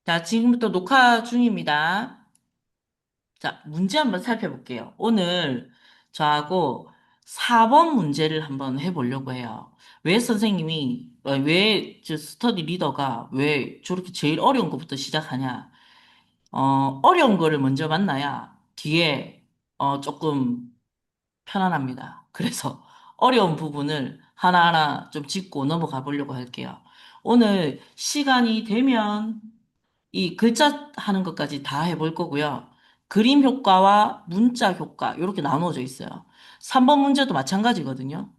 자, 지금부터 녹화 중입니다. 자, 문제 한번 살펴볼게요. 오늘 저하고 4번 문제를 한번 해보려고 해요. 왜 선생님이, 왜 저 스터디 리더가 왜 저렇게 제일 어려운 것부터 시작하냐? 어려운 거를 먼저 만나야 뒤에, 조금 편안합니다. 그래서 어려운 부분을 하나하나 좀 짚고 넘어가 보려고 할게요. 오늘 시간이 되면 이 글자 하는 것까지 다 해볼 거고요. 그림 효과와 문자 효과 이렇게 나누어져 있어요. 3번 문제도 마찬가지거든요.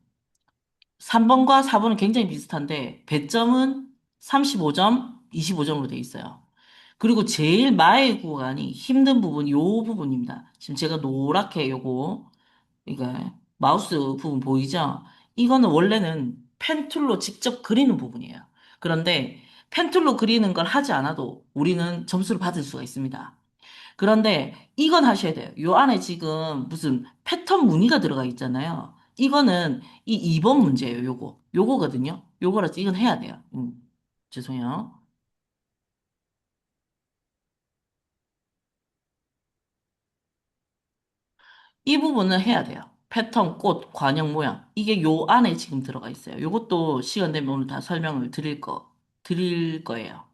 3번과 4번은 굉장히 비슷한데 배점은 35점, 25점으로 돼 있어요. 그리고 제일 마의 구간이 힘든 부분이 요 부분입니다. 지금 제가 노랗게 요거 이거 마우스 부분 보이죠? 이거는 원래는 펜툴로 직접 그리는 부분이에요. 그런데 펜툴로 그리는 걸 하지 않아도 우리는 점수를 받을 수가 있습니다. 그런데 이건 하셔야 돼요. 요 안에 지금 무슨 패턴 무늬가 들어가 있잖아요. 이거는 이 2번 문제예요. 요거거든요. 요거라서 이건 해야 돼요. 죄송해요. 이 부분은 해야 돼요. 패턴, 꽃, 관형 모양. 이게 요 안에 지금 들어가 있어요. 요것도 시간 되면 오늘 다 설명을 드릴 거예요.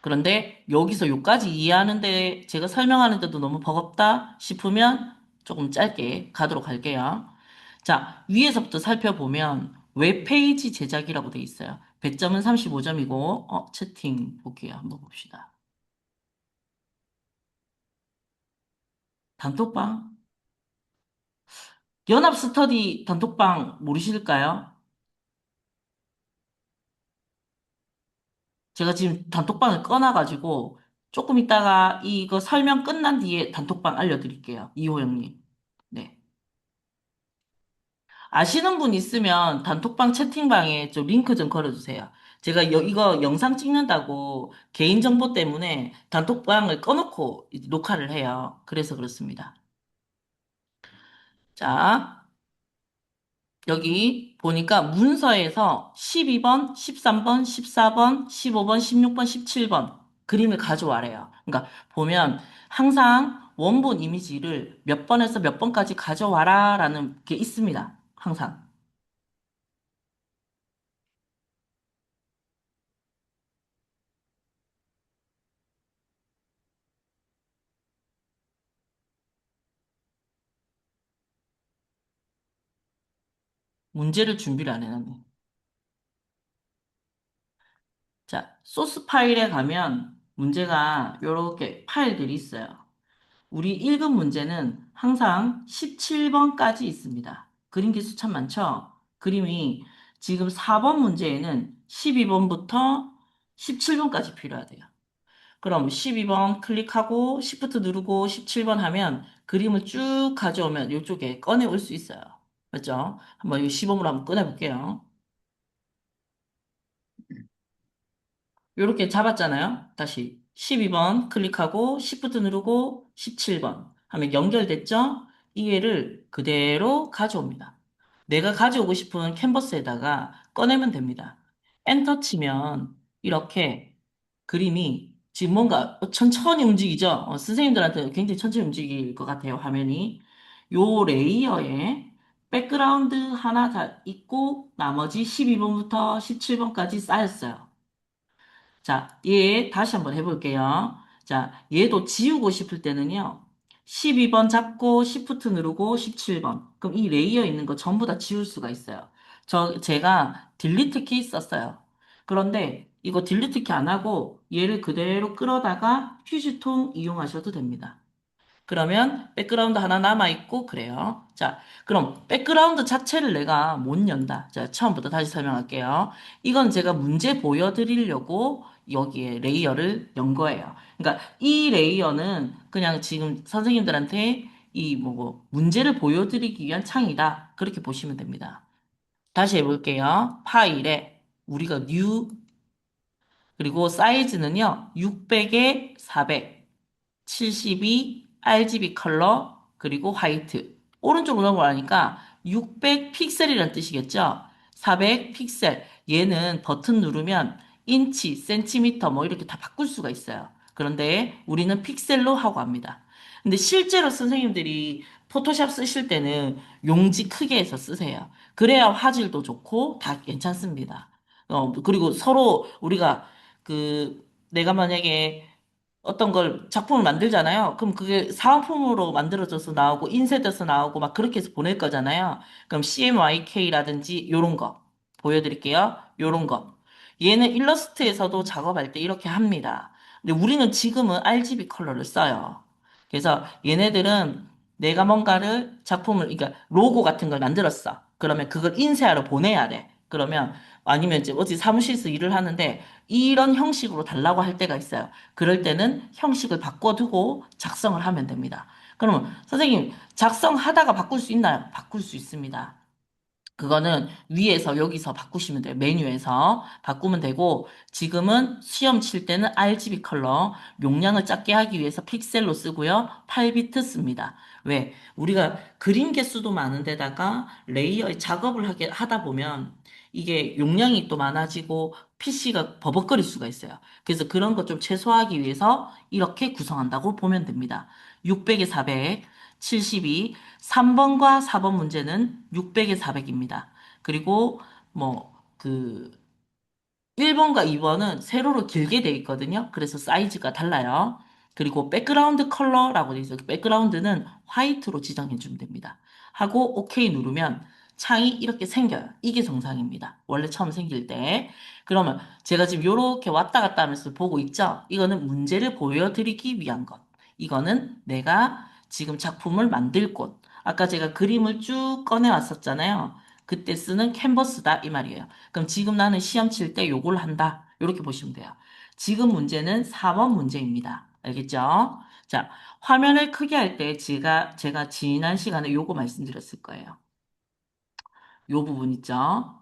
그런데 여기서 요까지 이해하는데 제가 설명하는데도 너무 버겁다 싶으면 조금 짧게 가도록 할게요. 자, 위에서부터 살펴보면 웹페이지 제작이라고 돼 있어요. 배점은 35점이고, 채팅 볼게요. 한번 봅시다. 단톡방? 연합 스터디 단톡방 모르실까요? 제가 지금 단톡방을 꺼놔가지고 조금 있다가 이거 설명 끝난 뒤에 단톡방 알려드릴게요. 이호영님. 네. 아시는 분 있으면 단톡방 채팅방에 좀 링크 좀 걸어주세요. 제가 이거 영상 찍는다고 개인정보 때문에 단톡방을 꺼놓고 이제 녹화를 해요. 그래서 그렇습니다. 자, 여기 보니까 문서에서 12번, 13번, 14번, 15번, 16번, 17번 그림을 가져와래요. 그러니까 보면 항상 원본 이미지를 몇 번에서 몇 번까지 가져와라 라는 게 있습니다. 항상. 문제를 준비를 안 해놨네. 자, 소스 파일에 가면 문제가 이렇게 파일들이 있어요. 우리 읽은 문제는 항상 17번까지 있습니다. 그림기 수 참 많죠? 그림이 지금 4번 문제에는 12번부터 17번까지 필요하대요. 그럼 12번 클릭하고 Shift 누르고 17번 하면 그림을 쭉 가져오면 이쪽에 꺼내올 수 있어요. 맞죠? 한번 이 시범으로 한번 꺼내볼게요. 이렇게 잡았잖아요. 다시 12번 클릭하고 Shift 누르고 17번 하면 연결됐죠? 이 애를 그대로 가져옵니다. 내가 가져오고 싶은 캔버스에다가 꺼내면 됩니다. 엔터 치면 이렇게 그림이 지금 뭔가 천천히 움직이죠? 선생님들한테 굉장히 천천히 움직일 것 같아요, 화면이. 요 레이어에 백그라운드 하나 다 있고 나머지 12번부터 17번까지 쌓였어요. 자, 얘 다시 한번 해볼게요. 자, 얘도 지우고 싶을 때는요. 12번 잡고 Shift 누르고 17번. 그럼 이 레이어 있는 거 전부 다 지울 수가 있어요. 제가 딜리트 키 썼어요. 그런데 이거 딜리트 키 안 하고 얘를 그대로 끌어다가 휴지통 이용하셔도 됩니다. 그러면 백그라운드 하나 남아있고 그래요. 자, 그럼 백그라운드 자체를 내가 못 연다. 자, 처음부터 다시 설명할게요. 이건 제가 문제 보여드리려고 여기에 레이어를 연 거예요. 그러니까 이 레이어는 그냥 지금 선생님들한테 이 뭐 문제를 보여드리기 위한 창이다. 그렇게 보시면 됩니다. 다시 해볼게요. 파일에 우리가 new 그리고 사이즈는요. 600에 400. 72 RGB 컬러 그리고 화이트 오른쪽으로 넘어가니까 600 픽셀이라는 뜻이겠죠. 400 픽셀 얘는 버튼 누르면 인치, 센티미터 뭐 이렇게 다 바꿀 수가 있어요. 그런데 우리는 픽셀로 하고 합니다. 근데 실제로 선생님들이 포토샵 쓰실 때는 용지 크게 해서 쓰세요. 그래야 화질도 좋고 다 괜찮습니다. 그리고 서로 우리가 내가 만약에 어떤 걸 작품을 만들잖아요. 그럼 그게 사은품으로 만들어져서 나오고 인쇄돼서 나오고 막 그렇게 해서 보낼 거잖아요. 그럼 CMYK라든지 요런 거 보여드릴게요. 요런 거. 얘는 일러스트에서도 작업할 때 이렇게 합니다. 근데 우리는 지금은 RGB 컬러를 써요. 그래서 얘네들은 내가 뭔가를 작품을, 그러니까 로고 같은 걸 만들었어. 그러면 그걸 인쇄하러 보내야 돼. 그러면 아니면 이제 어디 사무실에서 일을 하는데 이런 형식으로 달라고 할 때가 있어요. 그럴 때는 형식을 바꿔두고 작성을 하면 됩니다. 그러면 선생님, 작성하다가 바꿀 수 있나요? 바꿀 수 있습니다. 그거는 위에서 여기서 바꾸시면 돼요. 메뉴에서 바꾸면 되고 지금은 시험 칠 때는 RGB 컬러 용량을 작게 하기 위해서 픽셀로 쓰고요. 8비트 씁니다. 왜? 우리가 그림 개수도 많은데다가 레이어의 작업을 하다 보면 이게 용량이 또 많아지고 PC가 버벅거릴 수가 있어요. 그래서 그런 것 좀 최소화하기 위해서 이렇게 구성한다고 보면 됩니다. 600에 400, 72, 3번과 4번 문제는 600에 400입니다. 그리고 뭐 1번과 2번은 세로로 길게 돼 있거든요. 그래서 사이즈가 달라요. 그리고 백그라운드 컬러라고 돼 있어요. 백그라운드는 화이트로 지정해 주면 됩니다. 하고 OK 누르면 창이 이렇게 생겨요. 이게 정상입니다. 원래 처음 생길 때. 그러면 제가 지금 이렇게 왔다 갔다 하면서 보고 있죠? 이거는 문제를 보여드리기 위한 것. 이거는 내가 지금 작품을 만들 곳. 아까 제가 그림을 쭉 꺼내 왔었잖아요. 그때 쓰는 캔버스다 이 말이에요. 그럼 지금 나는 시험 칠 때 요걸 한다. 이렇게 보시면 돼요. 지금 문제는 4번 문제입니다. 알겠죠? 자, 화면을 크게 할 때 제가 지난 시간에 요거 말씀드렸을 거예요. 요 부분 있죠?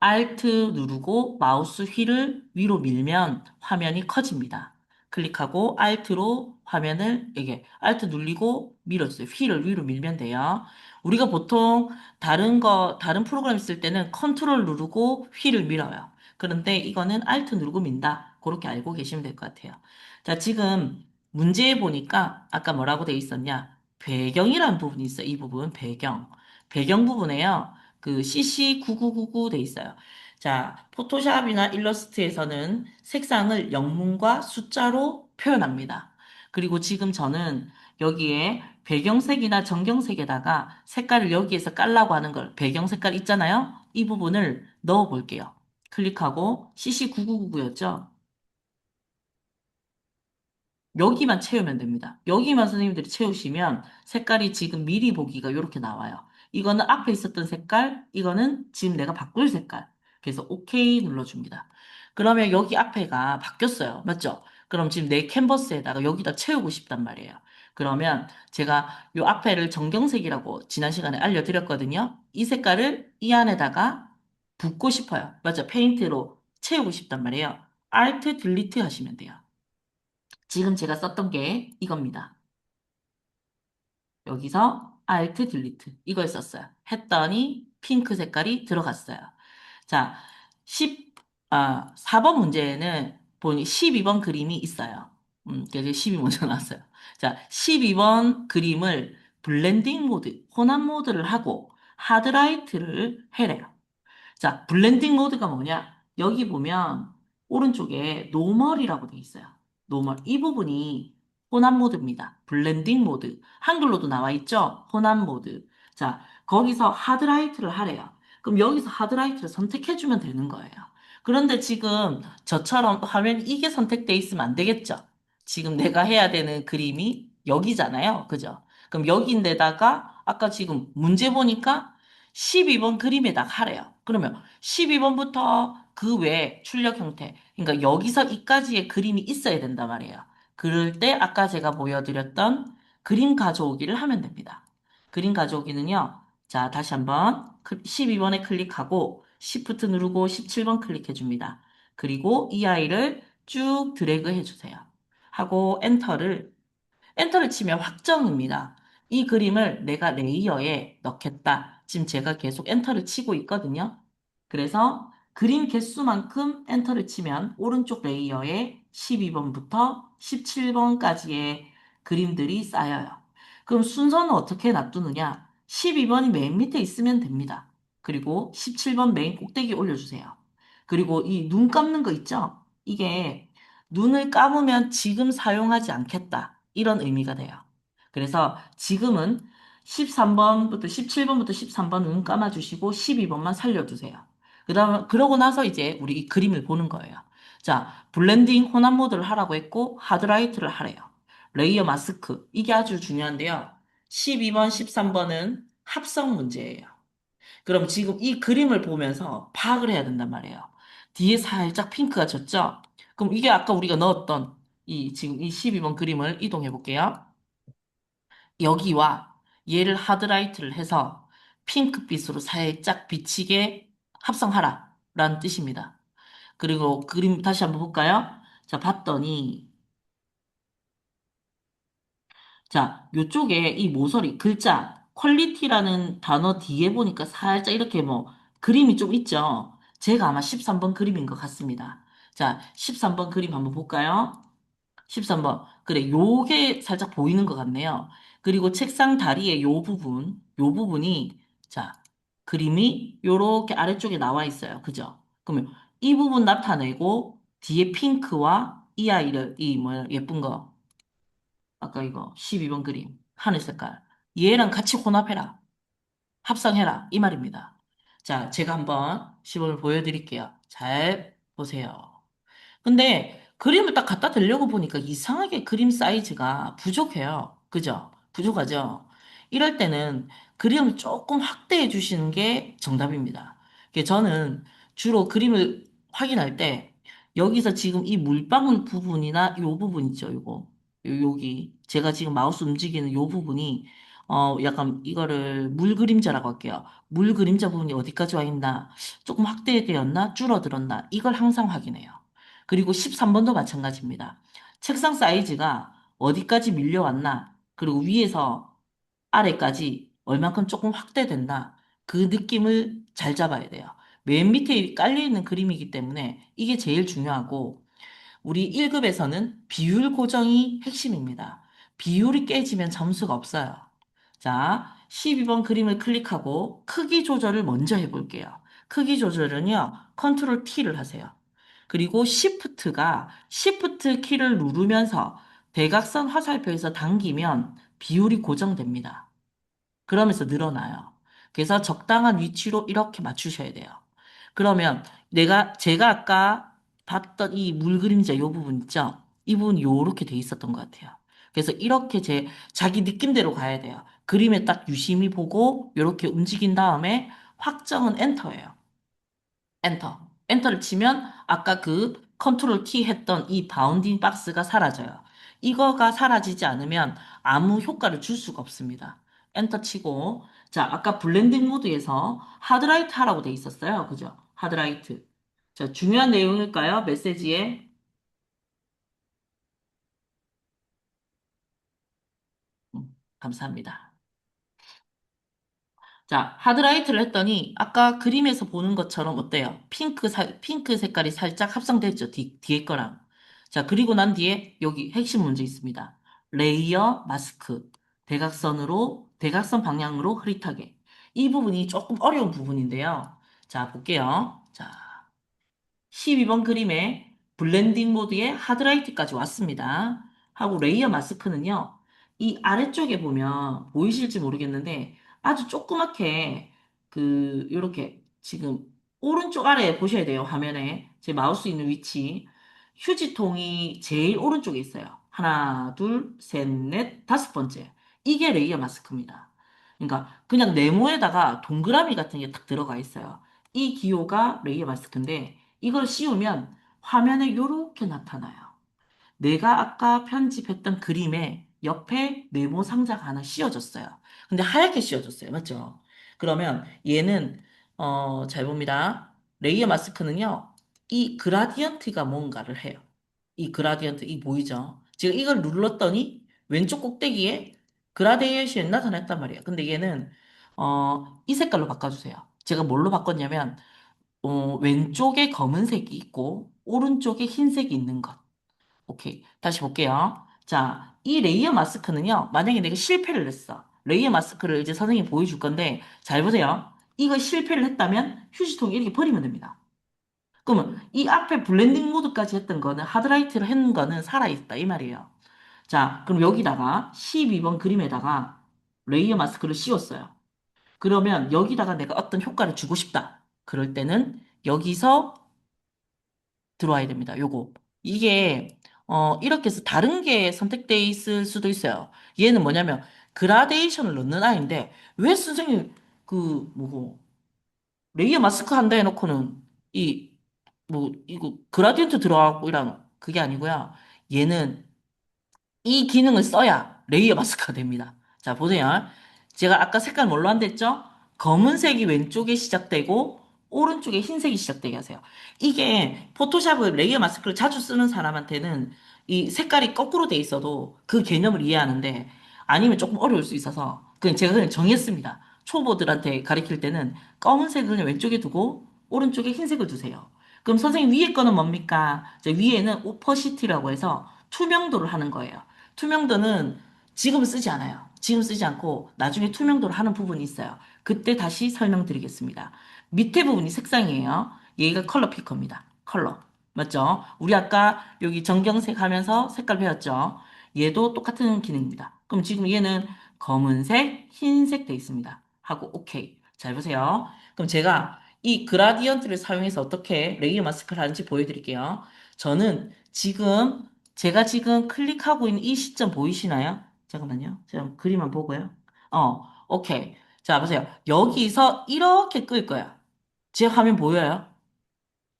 Alt 누르고 마우스 휠을 위로 밀면 화면이 커집니다. 클릭하고 Alt로 화면을 이게 Alt 눌리고 밀어주세요. 휠을 위로 밀면 돼요. 우리가 보통 다른 프로그램 쓸 때는 컨트롤 누르고 휠을 밀어요. 그런데 이거는 Alt 누르고 민다. 그렇게 알고 계시면 될 것 같아요. 자, 지금 문제에 보니까 아까 뭐라고 돼 있었냐? 배경이라는 부분이 있어요. 이 부분 배경. 배경 부분에요. 그 CC9999 돼 있어요. 자, 포토샵이나 일러스트에서는 색상을 영문과 숫자로 표현합니다. 그리고 지금 저는 여기에 배경색이나 정경색에다가 색깔을 여기에서 깔라고 하는 걸 배경 색깔 있잖아요. 이 부분을 넣어 볼게요. 클릭하고 CC9999였죠. 여기만 채우면 됩니다. 여기만 선생님들이 채우시면 색깔이 지금 미리 보기가 이렇게 나와요. 이거는 앞에 있었던 색깔, 이거는 지금 내가 바꿀 색깔. 그래서 OK 눌러줍니다. 그러면 여기 앞에가 바뀌었어요. 맞죠? 그럼 지금 내 캔버스에다가 여기다 채우고 싶단 말이에요. 그러면 제가 이 앞에를 정경색이라고 지난 시간에 알려드렸거든요. 이 색깔을 이 안에다가 붓고 싶어요. 맞죠? 페인트로 채우고 싶단 말이에요. Alt Delete 하시면 돼요. 지금 제가 썼던 게 이겁니다. 여기서 Alt Delete 이걸 썼어요. 했더니 핑크 색깔이 들어갔어요. 자, 4번 문제에는 보니 12번 그림이 있어요. 그래서 12 먼저 나왔어요. 자, 12번 그림을 블렌딩 모드, 혼합 모드를 하고 하드라이트를 해래요. 자, 블렌딩 모드가 뭐냐? 여기 보면 오른쪽에 노멀이라고 돼 있어요. 노멀. 이 부분이 혼합 모드입니다. 블렌딩 모드. 한글로도 나와 있죠? 혼합 모드. 자, 거기서 하드라이트를 하래요. 그럼 여기서 하드라이트를 선택해주면 되는 거예요. 그런데 지금 저처럼 화면 이게 선택돼 있으면 안 되겠죠? 지금 내가 해야 되는 그림이 여기잖아요. 그죠? 그럼 여기인데다가 아까 지금 문제 보니까 12번 그림에다가 하래요. 그러면 12번부터 그 외에 출력 형태, 그러니까 여기서 이까지의 그림이 있어야 된단 말이에요. 그럴 때 아까 제가 보여드렸던 그림 가져오기를 하면 됩니다. 그림 가져오기는요. 자, 다시 한번 12번에 클릭하고 Shift 누르고 17번 클릭해 줍니다. 그리고 이 아이를 쭉 드래그 해 주세요. 하고 엔터를 치면 확정입니다. 이 그림을 내가 레이어에 넣겠다. 지금 제가 계속 엔터를 치고 있거든요. 그래서 그림 개수만큼 엔터를 치면 오른쪽 레이어에 12번부터 17번까지의 그림들이 쌓여요. 그럼 순서는 어떻게 놔두느냐? 12번이 맨 밑에 있으면 됩니다. 그리고 17번 메인 꼭대기 올려주세요. 그리고 이 눈 감는 거 있죠? 이게 눈을 감으면 지금 사용하지 않겠다. 이런 의미가 돼요. 그래서 지금은 13번부터 17번부터 13번 눈 감아주시고 12번만 살려주세요. 그러고 나서 이제 우리 이 그림을 보는 거예요. 자, 블렌딩 혼합 모드를 하라고 했고, 하드라이트를 하래요. 레이어 마스크. 이게 아주 중요한데요. 12번, 13번은 합성 문제예요. 그럼 지금 이 그림을 보면서 파악을 해야 된단 말이에요. 뒤에 살짝 핑크가 졌죠? 그럼 이게 아까 우리가 넣었던 지금 이 12번 그림을 이동해 볼게요. 여기와 얘를 하드라이트를 해서 핑크빛으로 살짝 비치게 합성하라 라는 뜻입니다. 그리고 그림 다시 한번 볼까요? 자, 봤더니 자, 요쪽에 이 모서리 글자 퀄리티라는 단어 뒤에 보니까 살짝 이렇게 뭐 그림이 좀 있죠. 제가 아마 13번 그림인 것 같습니다. 자, 13번 그림 한번 볼까요? 13번. 그래, 요게 살짝 보이는 것 같네요. 그리고 책상 다리의 요 부분이, 자, 그림이 요렇게 아래쪽에 나와 있어요. 그죠? 그러면 이 부분 나타내고, 뒤에 핑크와 이 아이를, 뭐야, 예쁜 거. 아까 이거 12번 그림. 하늘 색깔. 얘랑 같이 혼합해라. 합성해라. 이 말입니다. 자, 제가 한번 시범을 보여드릴게요. 잘 보세요. 근데 그림을 딱 갖다 대려고 보니까 이상하게 그림 사이즈가 부족해요. 그죠? 부족하죠? 이럴 때는 그림을 조금 확대해 주시는 게 정답입니다. 저는 주로 그림을 확인할 때 여기서 지금 이 물방울 부분이나 요 부분 있죠, 요거. 여기. 제가 지금 마우스 움직이는 요 부분이 약간 이거를 물 그림자라고 할게요. 물 그림자 부분이 어디까지 와 있나? 조금 확대되었나? 줄어들었나? 이걸 항상 확인해요. 그리고 13번도 마찬가지입니다. 책상 사이즈가 어디까지 밀려왔나, 그리고 위에서 아래까지 얼만큼 조금 확대됐나, 그 느낌을 잘 잡아야 돼요. 맨 밑에 깔려있는 그림이기 때문에 이게 제일 중요하고, 우리 1급에서는 비율 고정이 핵심입니다. 비율이 깨지면 점수가 없어요. 자, 12번 그림을 클릭하고 크기 조절을 먼저 해볼게요. 크기 조절은요, 컨트롤 T를 하세요. 그리고 Shift 키를 누르면서 대각선 화살표에서 당기면 비율이 고정됩니다. 그러면서 늘어나요. 그래서 적당한 위치로 이렇게 맞추셔야 돼요. 그러면 제가 아까 봤던 이 물그림자 요 부분 있죠? 이 부분 요렇게 돼 있었던 것 같아요. 그래서 이렇게 자기 느낌대로 가야 돼요. 그림에 딱 유심히 보고 요렇게 움직인 다음에 확정은 엔터예요. 엔터. 엔터를 치면 아까 그 컨트롤 키 했던 이 바운딩 박스가 사라져요. 이거가 사라지지 않으면 아무 효과를 줄 수가 없습니다. 엔터 치고, 자, 아까 블렌딩 모드에서 하드라이트 하라고 돼 있었어요. 그죠? 하드라이트. 자, 중요한 내용일까요? 메시지에. 감사합니다. 자, 하드라이트를 했더니 아까 그림에서 보는 것처럼 어때요? 핑크 색깔이 살짝 합성됐죠? 뒤에 거랑. 자, 그리고 난 뒤에 여기 핵심 문제 있습니다. 레이어 마스크. 대각선 방향으로 흐릿하게. 이 부분이 조금 어려운 부분인데요. 자, 볼게요. 자, 12번 그림에 블렌딩 모드에 하드라이트까지 왔습니다. 하고 레이어 마스크는요. 이 아래쪽에 보면 보이실지 모르겠는데 아주 조그맣게 요렇게 지금 오른쪽 아래에 보셔야 돼요. 화면에 제 마우스 있는 위치. 휴지통이 제일 오른쪽에 있어요. 하나, 둘, 셋, 넷, 다섯 번째. 이게 레이어 마스크입니다. 그러니까 그냥 네모에다가 동그라미 같은 게 딱 들어가 있어요. 이 기호가 레이어 마스크인데 이걸 씌우면 화면에 이렇게 나타나요. 내가 아까 편집했던 그림에 옆에 네모 상자가 하나 씌워졌어요. 근데 하얗게 씌워졌어요. 맞죠? 그러면 얘는 잘 봅니다. 레이어 마스크는요. 이 그라디언트가 뭔가를 해요. 이 그라디언트 이 보이죠? 지금 이걸 눌렀더니 왼쪽 꼭대기에 그라데이션이 나타났단 말이에요. 근데 얘는 이 색깔로 바꿔주세요. 제가 뭘로 바꿨냐면 왼쪽에 검은색이 있고, 오른쪽에 흰색이 있는 것. 오케이. 다시 볼게요. 자, 이 레이어 마스크는요, 만약에 내가 실패를 했어. 레이어 마스크를 이제 선생님이 보여줄 건데, 잘 보세요. 이거 실패를 했다면 휴지통에 이렇게 버리면 됩니다. 그러면 이 앞에 블렌딩 모드까지 했던 거는, 하드라이트를 했는 거는 살아있다. 이 말이에요. 자, 그럼 여기다가 12번 그림에다가 레이어 마스크를 씌웠어요. 그러면 여기다가 내가 어떤 효과를 주고 싶다. 그럴 때는 여기서 들어와야 됩니다. 요거. 이게, 이렇게 해서 다른 게 선택돼 있을 수도 있어요. 얘는 뭐냐면, 그라데이션을 넣는 아이인데, 왜 선생님, 뭐고, 레이어 마스크 한다 해놓고는, 이거, 그라디언트 들어가고 이랑 그게 아니고요. 얘는 이 기능을 써야 레이어 마스크가 됩니다. 자, 보세요. 제가 아까 색깔 뭘로 한댔죠? 검은색이 왼쪽에 시작되고 오른쪽에 흰색이 시작되게 하세요. 이게 포토샵을 레이어 마스크를 자주 쓰는 사람한테는 이 색깔이 거꾸로 돼 있어도 그 개념을 이해하는데 아니면 조금 어려울 수 있어서 그냥 제가 그냥 정했습니다. 초보들한테 가르칠 때는 검은색을 그냥 왼쪽에 두고 오른쪽에 흰색을 두세요. 그럼 선생님 위에 거는 뭡니까? 위에는 오퍼시티라고 해서 투명도를 하는 거예요. 투명도는 지금 쓰지 않아요. 지금 쓰지 않고 나중에 투명도를 하는 부분이 있어요. 그때 다시 설명드리겠습니다. 밑에 부분이 색상이에요. 얘가 컬러 피커입니다. 컬러. 맞죠? 우리 아까 여기 정경색 하면서 색깔 배웠죠? 얘도 똑같은 기능입니다. 그럼 지금 얘는 검은색, 흰색 돼 있습니다. 하고 오케이. 잘 보세요. 그럼 제가 이 그라디언트를 사용해서 어떻게 레이어 마스크를 하는지 보여드릴게요. 저는 제가 지금 클릭하고 있는 이 시점 보이시나요? 잠깐만요. 제가 그림만 보고요. 오케이. 자, 보세요. 여기서 이렇게 끌 거야. 제 화면 보여요?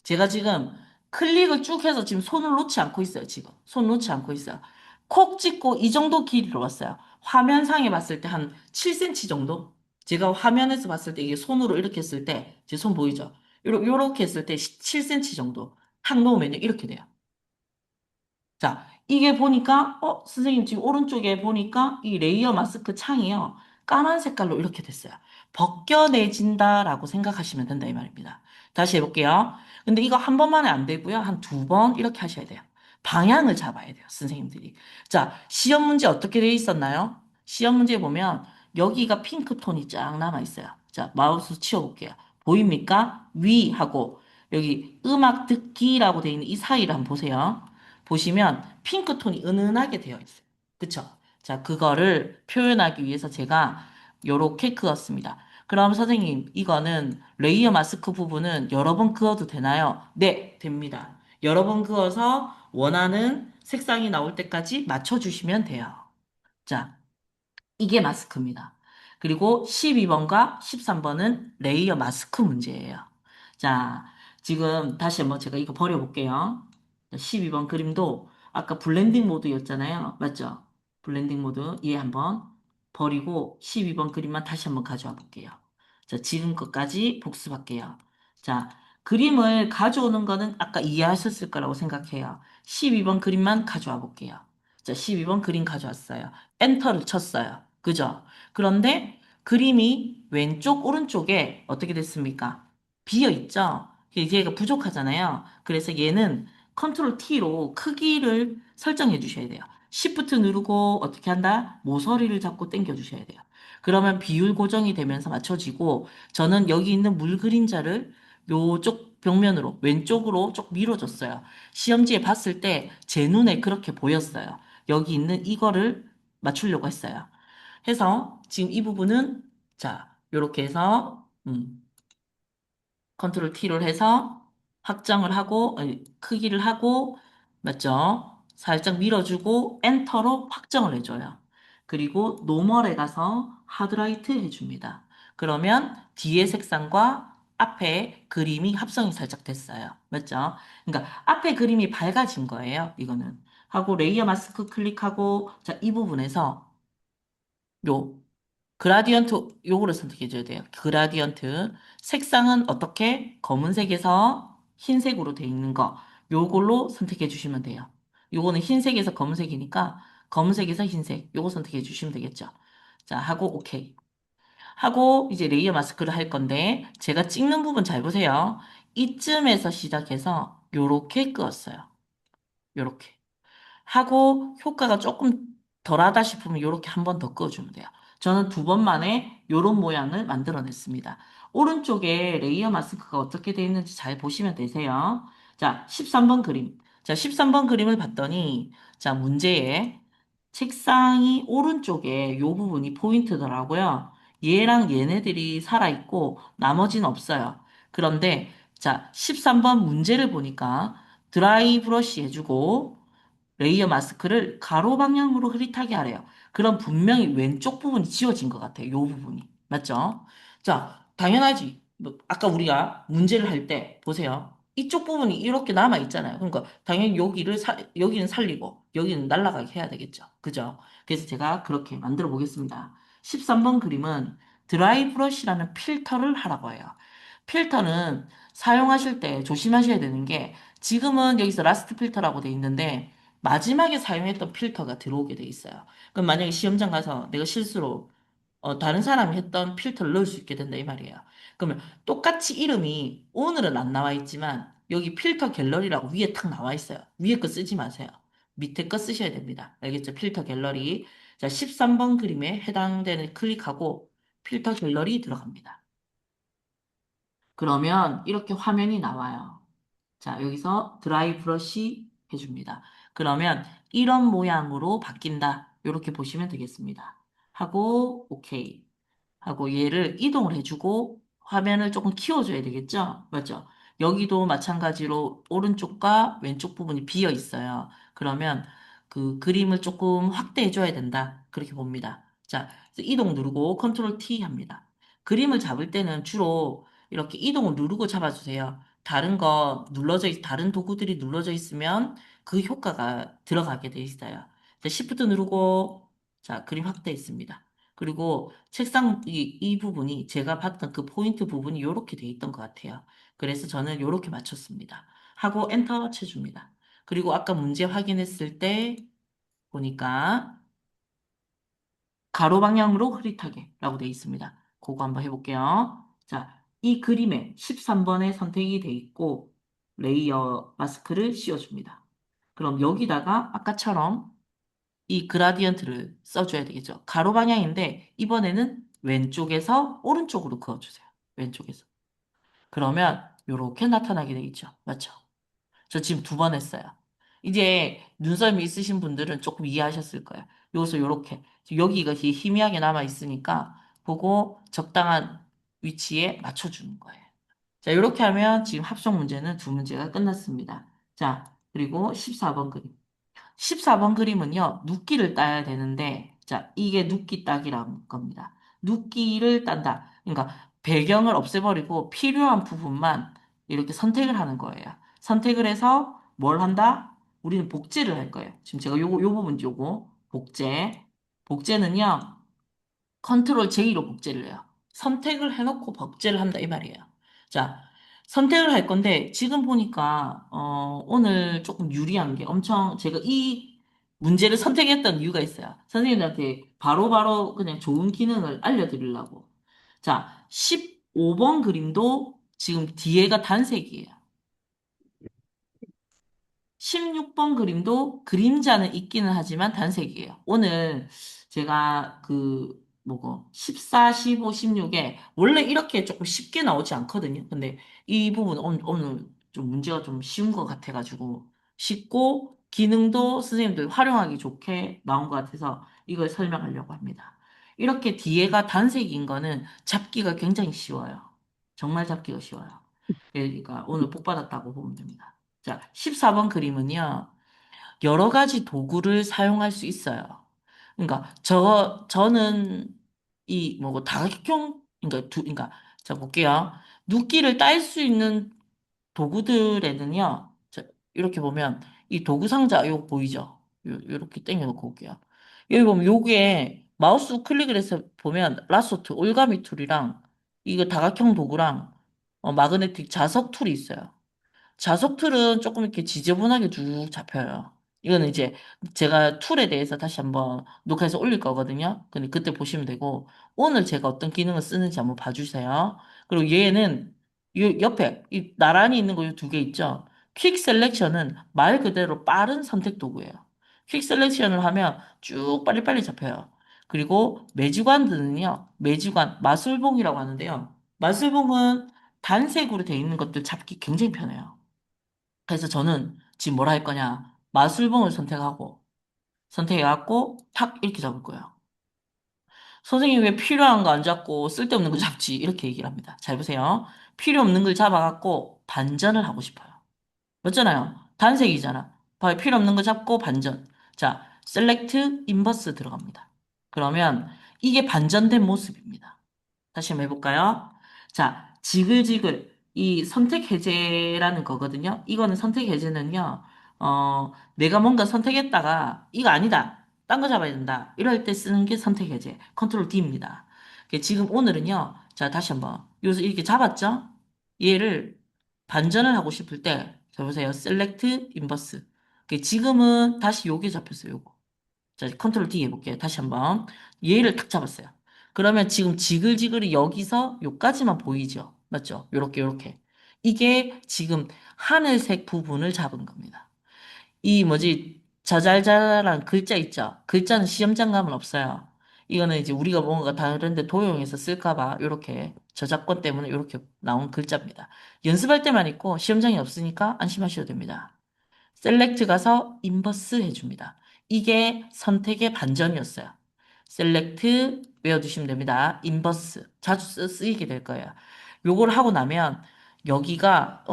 제가 지금 클릭을 쭉 해서 지금 손을 놓지 않고 있어요. 지금. 손 놓지 않고 있어요. 콕 찍고 이 정도 길이로 왔어요. 화면상에 봤을 때 한 7cm 정도? 제가 화면에서 봤을 때 이게 손으로 이렇게 했을 때, 제 손 보이죠? 요렇게 했을 때 7cm 정도. 탁 놓으면 이렇게 돼요. 자, 이게 보니까, 선생님 지금 오른쪽에 보니까 이 레이어 마스크 창이요. 까만 색깔로 이렇게 됐어요. 벗겨내진다라고 생각하시면 된다, 이 말입니다. 다시 해볼게요. 근데 이거 한 번만에 안 되고요. 한 두 번 이렇게 하셔야 돼요. 방향을 잡아야 돼요, 선생님들이. 자, 시험 문제 어떻게 돼 있었나요? 시험 문제 보면 여기가 핑크 톤이 쫙 남아 있어요. 자, 마우스 치워볼게요. 보입니까? 위하고 여기 음악 듣기라고 돼 있는 이 사이를 한번 보세요. 보시면 핑크톤이 은은하게 되어 있어요. 그쵸? 자, 그거를 표현하기 위해서 제가 요렇게 그었습니다. 그럼 선생님, 이거는 레이어 마스크 부분은 여러 번 그어도 되나요? 네, 됩니다. 여러 번 그어서 원하는 색상이 나올 때까지 맞춰주시면 돼요. 자, 이게 마스크입니다. 그리고 12번과 13번은 레이어 마스크 문제예요. 자, 지금 다시 한번 제가 이거 버려볼게요. 12번 그림도 아까 블렌딩 모드였잖아요. 맞죠? 블렌딩 모드 얘 한번 버리고 12번 그림만 다시 한번 가져와 볼게요. 자, 지금 것까지 복습할게요. 자, 그림을 가져오는 거는 아까 이해하셨을 거라고 생각해요. 12번 그림만 가져와 볼게요. 자, 12번 그림 가져왔어요. 엔터를 쳤어요. 그죠? 그런데 그림이 왼쪽, 오른쪽에 어떻게 됐습니까? 비어 있죠? 얘가 부족하잖아요. 그래서 얘는 컨트롤 T로 크기를 설정해 주셔야 돼요. Shift 누르고 어떻게 한다? 모서리를 잡고 당겨 주셔야 돼요. 그러면 비율 고정이 되면서 맞춰지고 저는 여기 있는 물 그림자를 요쪽 벽면으로 왼쪽으로 쭉 밀어줬어요. 시험지에 봤을 때 제 눈에 그렇게 보였어요. 여기 있는 이거를 맞추려고 했어요. 해서 지금 이 부분은 자, 요렇게 해서 컨트롤 T를 해서 확장을 하고 크기를 하고 맞죠? 살짝 밀어주고 엔터로 확정을 해줘요. 그리고 노멀에 가서 하드라이트 해줍니다. 그러면 뒤에 색상과 앞에 그림이 합성이 살짝 됐어요. 맞죠? 그러니까 앞에 그림이 밝아진 거예요. 이거는. 하고 레이어 마스크 클릭하고 자, 이 부분에서 요 그라디언트 요거를 선택해 줘야 돼요. 그라디언트 색상은 어떻게 검은색에서 흰색으로 돼 있는 거 요걸로 선택해 주시면 돼요. 요거는 흰색에서 검은색이니까 검은색에서 흰색 요거 선택해 주시면 되겠죠. 자, 하고 오케이. 하고 이제 레이어 마스크를 할 건데 제가 찍는 부분 잘 보세요. 이쯤에서 시작해서 요렇게 끄었어요. 요렇게. 하고 효과가 조금 덜하다 싶으면 이렇게 한 번 더 그어주면 돼요. 저는 두 번 만에 이런 모양을 만들어냈습니다. 오른쪽에 레이어 마스크가 어떻게 되어 있는지 잘 보시면 되세요. 자, 13번 그림. 자, 13번 그림을 봤더니, 자, 문제에 책상이 오른쪽에 이 부분이 포인트더라고요. 얘랑 얘네들이 살아있고 나머지는 없어요. 그런데, 자, 13번 문제를 보니까 드라이 브러쉬 해주고, 레이어 마스크를 가로 방향으로 흐릿하게 하래요. 그럼 분명히 왼쪽 부분이 지워진 것 같아요. 요 부분이. 맞죠? 자, 당연하지. 뭐, 아까 우리가 문제를 할 때, 보세요. 이쪽 부분이 이렇게 남아 있잖아요. 그러니까 당연히 여기는 살리고, 여기는 날아가게 해야 되겠죠. 그죠? 그래서 제가 그렇게 만들어 보겠습니다. 13번 그림은 드라이 브러쉬라는 필터를 하라고 해요. 필터는 사용하실 때 조심하셔야 되는 게, 지금은 여기서 라스트 필터라고 돼 있는데, 마지막에 사용했던 필터가 들어오게 돼 있어요. 그럼 만약에 시험장 가서 내가 실수로 다른 사람이 했던 필터를 넣을 수 있게 된다 이 말이에요. 그러면 똑같이 이름이 오늘은 안 나와 있지만 여기 필터 갤러리라고 위에 탁 나와 있어요. 위에 거 쓰지 마세요. 밑에 거 쓰셔야 됩니다. 알겠죠? 필터 갤러리. 자, 13번 그림에 해당되는 클릭하고 필터 갤러리 들어갑니다. 그러면 이렇게 화면이 나와요. 자, 여기서 드라이 브러쉬 해줍니다. 그러면 이런 모양으로 바뀐다. 이렇게 보시면 되겠습니다. 하고, 오케이. 하고 얘를 이동을 해주고 화면을 조금 키워줘야 되겠죠? 맞죠? 여기도 마찬가지로 오른쪽과 왼쪽 부분이 비어 있어요. 그러면 그 그림을 조금 확대해줘야 된다. 그렇게 봅니다. 자, 그래서 이동 누르고 컨트롤 T 합니다. 그림을 잡을 때는 주로 이렇게 이동을 누르고 잡아주세요. 다른 도구들이 눌러져 있으면 그 효과가 들어가게 돼 있어요. 자, Shift 누르고, 자, 그림 확대했습니다. 그리고 책상 이 부분이 제가 봤던 그 포인트 부분이 이렇게 돼 있던 것 같아요. 그래서 저는 이렇게 맞췄습니다. 하고 엔터 쳐줍니다. 그리고 아까 문제 확인했을 때 보니까 가로 방향으로 흐릿하게 라고 돼 있습니다. 그거 한번 해볼게요. 자, 이 그림에 13번에 선택이 돼 있고 레이어 마스크를 씌워줍니다. 그럼 여기다가 아까처럼 이 그라디언트를 써줘야 되겠죠. 가로 방향인데 이번에는 왼쪽에서 오른쪽으로 그어주세요. 왼쪽에서. 그러면 이렇게 나타나게 되겠죠. 맞죠? 저 지금 두 번 했어요. 이제 눈썰미 있으신 분들은 조금 이해하셨을 거예요. 여기서 이렇게 여기가 희미하게 남아 있으니까 보고 적당한 위치에 맞춰주는 거예요. 자, 이렇게 하면 지금 합성 문제는 두 문제가 끝났습니다. 자, 그리고 14번 그림. 14번 그림은요, 눕기를 따야 되는데, 자, 이게 눕기 따기라는 겁니다. 눕기를 딴다. 그러니까 배경을 없애버리고 필요한 부분만 이렇게 선택을 하는 거예요. 선택을 해서 뭘 한다? 우리는 복제를 할 거예요. 지금 제가 요 부분 요거, 복제. 복제는요, 컨트롤 J로 복제를 해요. 선택을 해놓고 복제를 한다 이 말이에요. 자, 선택을 할 건데 지금 보니까 오늘 조금 유리한 게 엄청 제가 이 문제를 선택했던 이유가 있어요. 선생님들한테 바로바로 그냥 좋은 기능을 알려드리려고. 자, 15번 그림도 지금 뒤에가 단색이에요. 16번 그림도 그림자는 있기는 하지만 단색이에요. 오늘 제가 뭐고 14, 15, 16에 원래 이렇게 조금 쉽게 나오지 않거든요. 근데 이 부분 오늘 좀 문제가 좀 쉬운 것 같아가지고 쉽고 기능도 선생님들 활용하기 좋게 나온 것 같아서 이걸 설명하려고 합니다. 이렇게 뒤에가 단색인 거는 잡기가 굉장히 쉬워요. 정말 잡기가 쉬워요. 그러니까 오늘 복 받았다고 보면 됩니다. 자, 14번 그림은요, 여러 가지 도구를 사용할 수 있어요. 그러니까, 저는 뭐고, 다각형, 자, 볼게요. 눕기를 딸 수 있는 도구들에는요, 자, 이렇게 보면, 이 도구 상자, 이거 보이죠? 요렇게 당겨놓고 올게요. 여기 보면, 요게 마우스 클릭을 해서 보면, 라소트, 올가미 툴이랑, 이거 다각형 도구랑, 마그네틱 자석 툴이 있어요. 자석 툴은 조금 이렇게 지저분하게 쭉 잡혀요. 이거는 이제 제가 툴에 대해서 다시 한번 녹화해서 올릴 거거든요. 근데 그때 보시면 되고, 오늘 제가 어떤 기능을 쓰는지 한번 봐주세요. 그리고 얘는 이 옆에 이 나란히 있는 거 이 두 개 있죠? 퀵 셀렉션은 말 그대로 빠른 선택 도구예요. 퀵 셀렉션을 하면 쭉 빨리빨리 잡혀요. 그리고 매주관들은요, 매주관, 마술봉이라고 하는데요. 마술봉은 단색으로 되어 있는 것들 잡기 굉장히 편해요. 그래서 저는 지금 뭐라 할 거냐, 마술봉을 선택해갖고 탁 이렇게 잡을 거예요. 선생님 왜 필요한 거 안 잡고 쓸데없는 거 잡지? 이렇게 얘기를 합니다. 잘 보세요. 필요 없는 걸 잡아갖고 반전을 하고 싶어요. 맞잖아요. 단색이잖아. 봐요. 필요 없는 거 잡고 반전. 자, 셀렉트 인버스 들어갑니다. 그러면 이게 반전된 모습입니다. 다시 한번 해볼까요? 자, 지글지글. 이 선택 해제라는 거거든요. 이거는 선택 해제는요, 내가 뭔가 선택했다가, 이거 아니다. 딴 거 잡아야 된다. 이럴 때 쓰는 게 선택 해제. 컨트롤 D입니다. 지금 오늘은요, 자, 다시 한번. 여기서 이렇게 잡았죠? 얘를 반전을 하고 싶을 때, 자, 보세요. 셀렉트 인버스. 지금은 다시 요게 잡혔어요, 요거. 자, 컨트롤 D 해볼게요. 다시 한번. 얘를 탁 잡았어요. 그러면 지금 지글지글이 여기서 요까지만 보이죠? 맞죠? 요렇게, 요렇게. 이게 지금 하늘색 부분을 잡은 겁니다. 이 뭐지, 자잘자잘한 글자 있죠? 글자는 시험장 감은 없어요. 이거는 이제 우리가 뭔가 다른데 도용해서 쓸까봐 요렇게 저작권 때문에 요렇게 나온 글자입니다. 연습할 때만 있고 시험장이 없으니까 안심하셔도 됩니다. 셀렉트 가서 인버스 해줍니다. 이게 선택의 반전이었어요. 셀렉트 외워두시면 됩니다. 인버스 자주 쓰이게 될 거예요. 요걸 하고 나면 여기가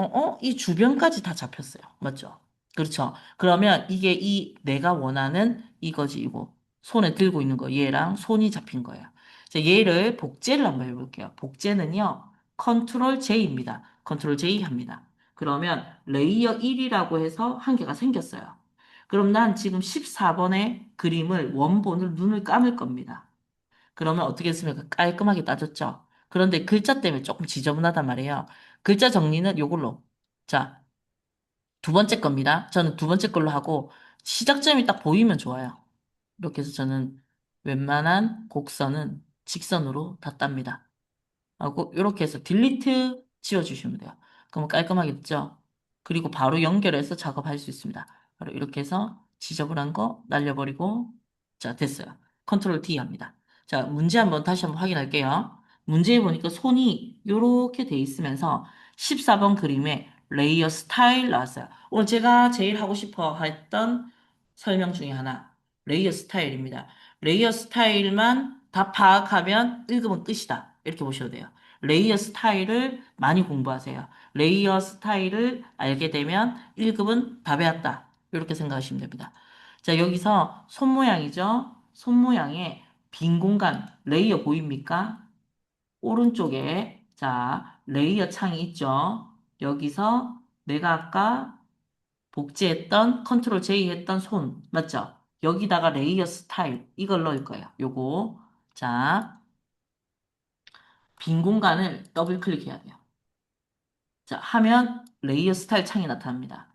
이 주변까지 다 잡혔어요. 맞죠? 그렇죠. 그러면 이게 이 내가 원하는 이거지 이거 손에 들고 있는 거 얘랑 손이 잡힌 거예요. 자, 얘를 복제를 한번 해볼게요. 복제는요. 컨트롤 J입니다. 컨트롤 J 합니다. 그러면 레이어 1이라고 해서 한 개가 생겼어요. 그럼 난 지금 14번의 그림을 원본을 눈을 감을 겁니다. 그러면 어떻게 했습니까? 깔끔하게 따졌죠? 그런데 글자 때문에 조금 지저분하단 말이에요. 글자 정리는 요걸로. 자, 두 번째 겁니다. 저는 두 번째 걸로 하고 시작점이 딱 보이면 좋아요. 이렇게 해서 저는 웬만한 곡선은 직선으로 다 땁니다. 하고 이렇게 해서 딜리트 지워주시면 돼요. 그러면 깔끔하게 됐죠? 그리고 바로 연결해서 작업할 수 있습니다. 바로 이렇게 해서 지저분한 거 날려버리고 자 됐어요. 컨트롤 D 합니다. 자 문제 한번 다시 한번 확인할게요. 문제에 보니까 손이 이렇게 돼 있으면서 14번 그림에 레이어 스타일 나왔어요. 오늘 제가 제일 하고 싶어 했던 설명 중에 하나 레이어 스타일입니다. 레이어 스타일만 다 파악하면 읽으면 끝이다. 이렇게 보셔도 돼요. 레이어 스타일을 많이 공부하세요. 레이어 스타일을 알게 되면 1급은 다 배웠다. 이렇게 생각하시면 됩니다. 자, 여기서 손 모양이죠? 손 모양에 빈 공간, 레이어 보입니까? 오른쪽에, 자, 레이어 창이 있죠? 여기서 내가 아까 복제했던 컨트롤 J 했던 손, 맞죠? 여기다가 레이어 스타일, 이걸 넣을 거예요. 요거. 자, 빈 공간을 더블 클릭해야 돼요. 자, 하면 레이어 스타일 창이 나타납니다.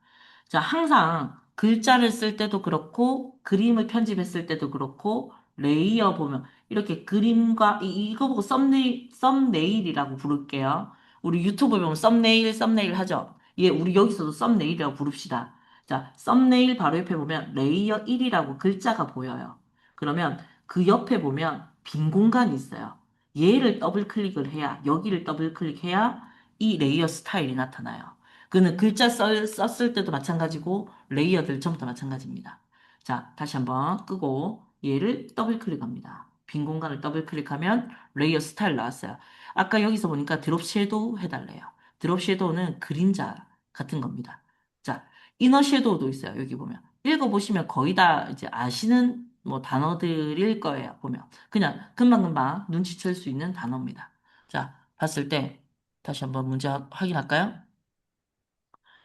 자, 항상 글자를 쓸 때도 그렇고, 그림을 편집했을 때도 그렇고, 레이어 보면, 이렇게 그림과, 이거 보고 썸네일이라고 부를게요. 우리 유튜브 보면 썸네일 하죠? 예, 우리 여기서도 썸네일이라고 부릅시다. 자, 썸네일 바로 옆에 보면 레이어 1이라고 글자가 보여요. 그러면 그 옆에 보면 빈 공간이 있어요. 얘를 더블 클릭을 해야, 여기를 더블 클릭해야 이 레이어 스타일이 나타나요. 그는 글자 썼을 때도 마찬가지고 레이어들 전부 다 마찬가지입니다. 자, 다시 한번 끄고 얘를 더블 클릭합니다. 빈 공간을 더블 클릭하면 레이어 스타일 나왔어요. 아까 여기서 보니까 드롭 섀도우 해달래요. 드롭 섀도우는 그림자 같은 겁니다. 자, 이너 섀도우도 있어요. 여기 보면. 읽어보시면 거의 다 이제 아시는 뭐 단어들일 거예요. 보면. 그냥 금방금방 눈치챌 수 있는 단어입니다. 자, 봤을 때 다시 한번 문제 확인할까요?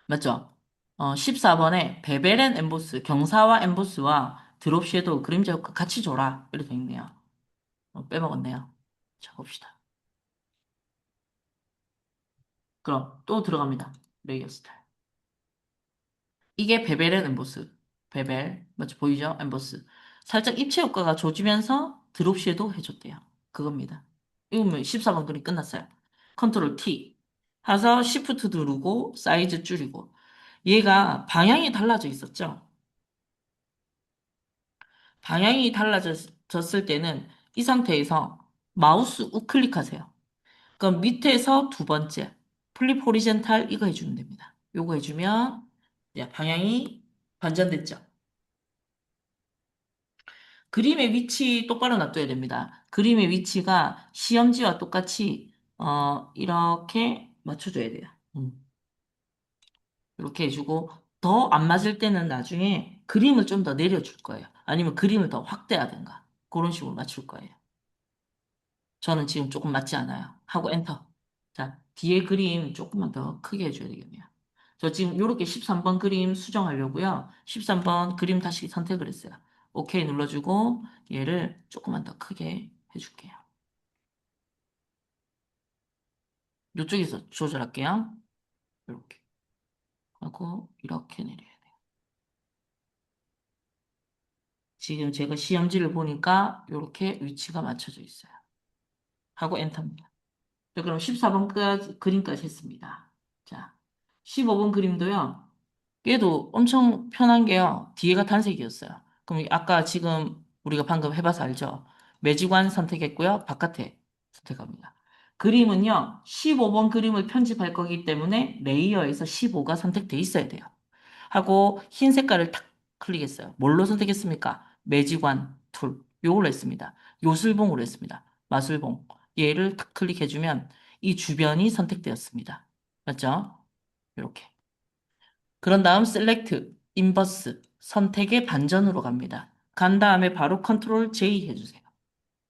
맞죠? 14번에 베벨 앤 엠보스, 경사와 엠보스와 드롭 섀도우, 그림자 효과 같이 줘라. 이렇게 돼 있네요. 빼먹었네요. 자, 봅시다. 그럼 또 들어갑니다. 레이어 스타일. 이게 베벨 앤 엠보스. 베벨, 맞죠? 보이죠? 엠보스. 살짝 입체 효과가 줘지면서 드롭 섀도우 해줬대요. 그겁니다. 이거면 14번 그림 끝났어요. 컨트롤 T. 해서 Shift 누르고 사이즈 줄이고. 얘가 방향이 달라져 있었죠. 방향이 달라졌을 때는 이 상태에서 마우스 우클릭하세요. 그럼 밑에서 두 번째, 플립 호리젠탈 이거 해주면 됩니다. 요거 해주면 이제 방향이 반전됐죠. 그림의 위치 똑바로 놔둬야 됩니다. 그림의 위치가 시험지와 똑같이 이렇게 맞춰줘야 돼요. 이렇게 해주고 더 안 맞을 때는 나중에 그림을 좀 더 내려줄 거예요. 아니면 그림을 더 확대하든가 그런 식으로 맞출 거예요. 저는 지금 조금 맞지 않아요. 하고 엔터. 자, 뒤에 그림 조금만 더 크게 해줘야 되겠네요. 저 지금 이렇게 13번 그림 수정하려고요. 13번 그림 다시 선택을 했어요. 오케이 눌러주고 얘를 조금만 더 크게 해줄게요. 이쪽에서 조절할게요. 이렇게 하고 이렇게 내려요. 지금 제가 시험지를 보니까 이렇게 위치가 맞춰져 있어요. 하고 엔터입니다. 자, 그럼 14번까지 그림까지 했습니다. 자, 15번 그림도요. 얘도 엄청 편한 게요. 뒤에가 단색이었어요. 그럼 아까 지금 우리가 방금 해봐서 알죠? 매직완 선택했고요. 바깥에 선택합니다. 그림은요. 15번 그림을 편집할 거기 때문에 레이어에서 15가 선택돼 있어야 돼요. 하고 흰 색깔을 탁 클릭했어요. 뭘로 선택했습니까? 매직완 툴. 요걸로 했습니다. 요술봉으로 했습니다. 마술봉. 얘를 탁 클릭해주면 이 주변이 선택되었습니다. 맞죠? 이렇게. 그런 다음 셀렉트, 인버스, 선택의 반전으로 갑니다. 간 다음에 바로 컨트롤 J 해주세요.